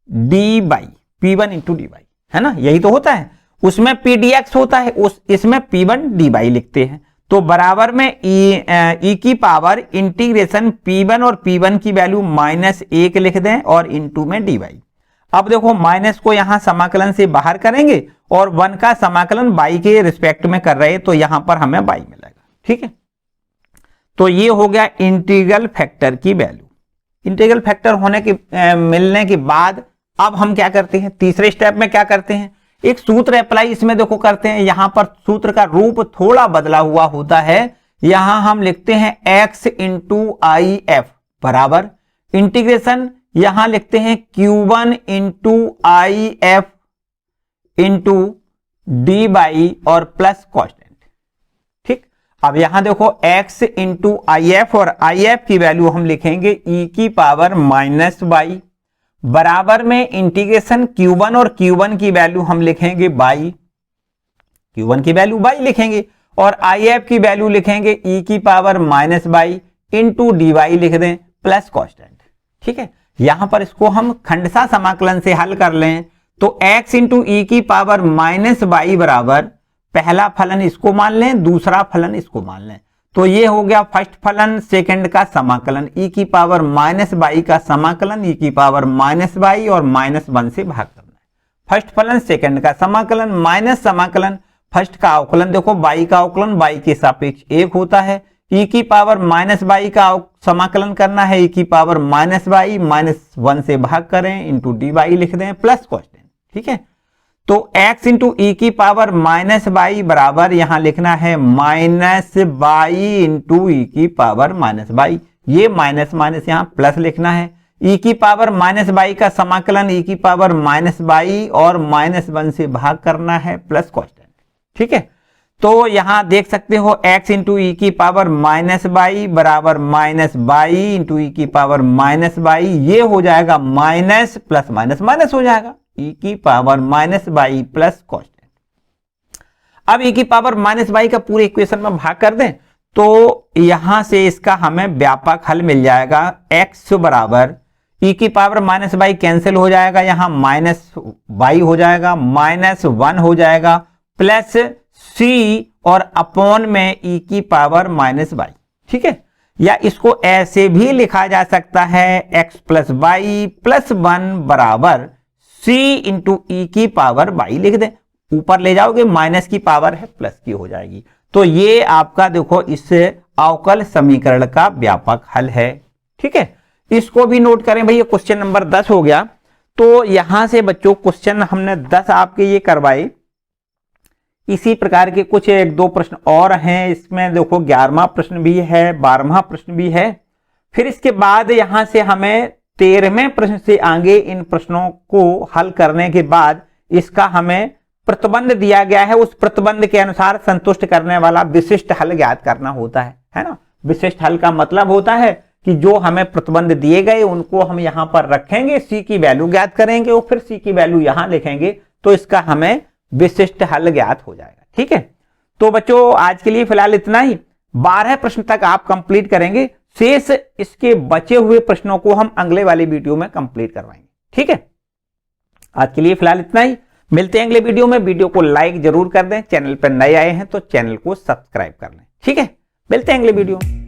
D by, P1 into D by, है ना, यही तो होता है, उसमें PDX होता है, इसमें P1 डी बाई लिखते हैं। तो बराबर में e की पावर इंटीग्रेशन P1 और P1 की वैल्यू -1 लिख दें और इंटू में डी बाई। अब देखो माइनस को यहां समाकलन से बाहर करेंगे और 1 का समाकलन y के रिस्पेक्ट में कर रहे हैं, तो यहां पर हमें y मिलेगा। ठीक है, तो ये हो गया इंटीग्रल फैक्टर की वैल्यू। इंटीग्रल फैक्टर होने के मिलने के बाद अब हम क्या करते हैं, तीसरे स्टेप में क्या करते हैं, एक सूत्र अप्लाई इसमें देखो करते हैं। यहां पर सूत्र का रूप थोड़ा बदला हुआ होता है, यहां हम लिखते हैं x इंटू आई एफ बराबर इंटीग्रेशन, यहां लिखते हैं Q1 into I F into D by और प्लस कॉन्स्टेंट। ठीक, अब यहां देखो x इंटू आई एफ और आई एफ की वैल्यू हम लिखेंगे e की पावर -y बराबर में इंटीग्रेशन Q1 और Q1 की वैल्यू हम लिखेंगे y, Q1 की वैल्यू y लिखेंगे और आई एफ की वैल्यू लिखेंगे e की power -y into d y लिख दें प्लस कॉन्स्टेंट। ठीक है, यहां पर इसको हम खंडसा समाकलन से हल कर लें, तो x इंटू ई की पावर -y बराबर पहला फलन इसको मान लें, दूसरा फलन इसको मान लें, तो ये हो गया फर्स्ट फलन सेकंड का समाकलन, e की पावर -y का समाकलन e की पावर -y और -1 से भाग करना है। फर्स्ट फलन सेकंड का समाकलन माइनस समाकलन फर्स्ट का अवकलन, देखो y का अवकलन y के सापेक्ष 1 होता है, e की पावर माइनस बाई का समाकलन करना है, e की पावर माइनस बाई -1 से भाग करें इंटू डी बाई लिख दें प्लस कॉस्टेंट। ठीक है, तो x इंटू ई की पावर माइनस बाई बराबर यहां लिखना है माइनस बाई इंटू ई की पावर माइनस बाई, ये माइनस माइनस यहां प्लस लिखना है। e की पावर माइनस बाई का समाकलन e की पावर माइनस बाई और -1 से भाग करना है प्लस कॉस्टेंट। ठीक है, तो यहां देख सकते हो x इंटू ई की पावर माइनस बाई बराबर माइनस बाई इंटू ई की पावर माइनस बाई, ये हो जाएगा माइनस प्लस माइनस माइनस हो जाएगा e की power minus by plus constant. अब e की पावर माइनस बाई का पूरे इक्वेशन में भाग कर दें तो यहां से इसका हमें व्यापक हल मिल जाएगा। x बराबर e की पावर माइनस बाई कैंसिल हो जाएगा, यहां माइनस बाई हो जाएगा, -1 हो जाएगा प्लस c और अपॉन में e की पावर माइनस बाई। ठीक है, या इसको ऐसे भी लिखा जा सकता है x प्लस बाई प्लस 1 बराबर c इंटू ई की पावर बाई लिख दें, ऊपर ले जाओगे माइनस की पावर है प्लस की हो जाएगी। तो ये आपका देखो इस अवकल समीकरण का व्यापक हल है। ठीक है, इसको भी नोट करें भैया, क्वेश्चन नंबर 10 हो गया। तो यहां से बच्चों क्वेश्चन हमने 10 आपके ये करवाए, इसी प्रकार के कुछ 1-2 प्रश्न और हैं। इसमें देखो 11वां प्रश्न भी है, 12वां प्रश्न भी है। फिर इसके बाद यहां से हमें 13वें प्रश्न से आगे इन प्रश्नों को हल करने के बाद इसका हमें प्रतिबंध दिया गया है, उस प्रतिबंध के अनुसार संतुष्ट करने वाला विशिष्ट हल ज्ञात करना होता है ना। विशिष्ट हल का मतलब होता है कि जो हमें प्रतिबंध दिए गए उनको हम यहां पर रखेंगे, सी की वैल्यू ज्ञात करेंगे और फिर सी की वैल्यू यहां लिखेंगे तो इसका हमें विशिष्ट हल ज्ञात हो जाएगा। ठीक है, तो बच्चों आज के लिए फिलहाल इतना ही। 12 प्रश्न तक आप कंप्लीट करेंगे, शेष इसके बचे हुए प्रश्नों को हम अगले वाली वीडियो में कंप्लीट करवाएंगे। ठीक है, आज के लिए फिलहाल इतना ही, मिलते हैं अगले वीडियो में। वीडियो को लाइक जरूर कर दें, चैनल पर नए आए हैं तो चैनल को सब्सक्राइब कर लें। ठीक है, मिलते हैं अगले वीडियो में।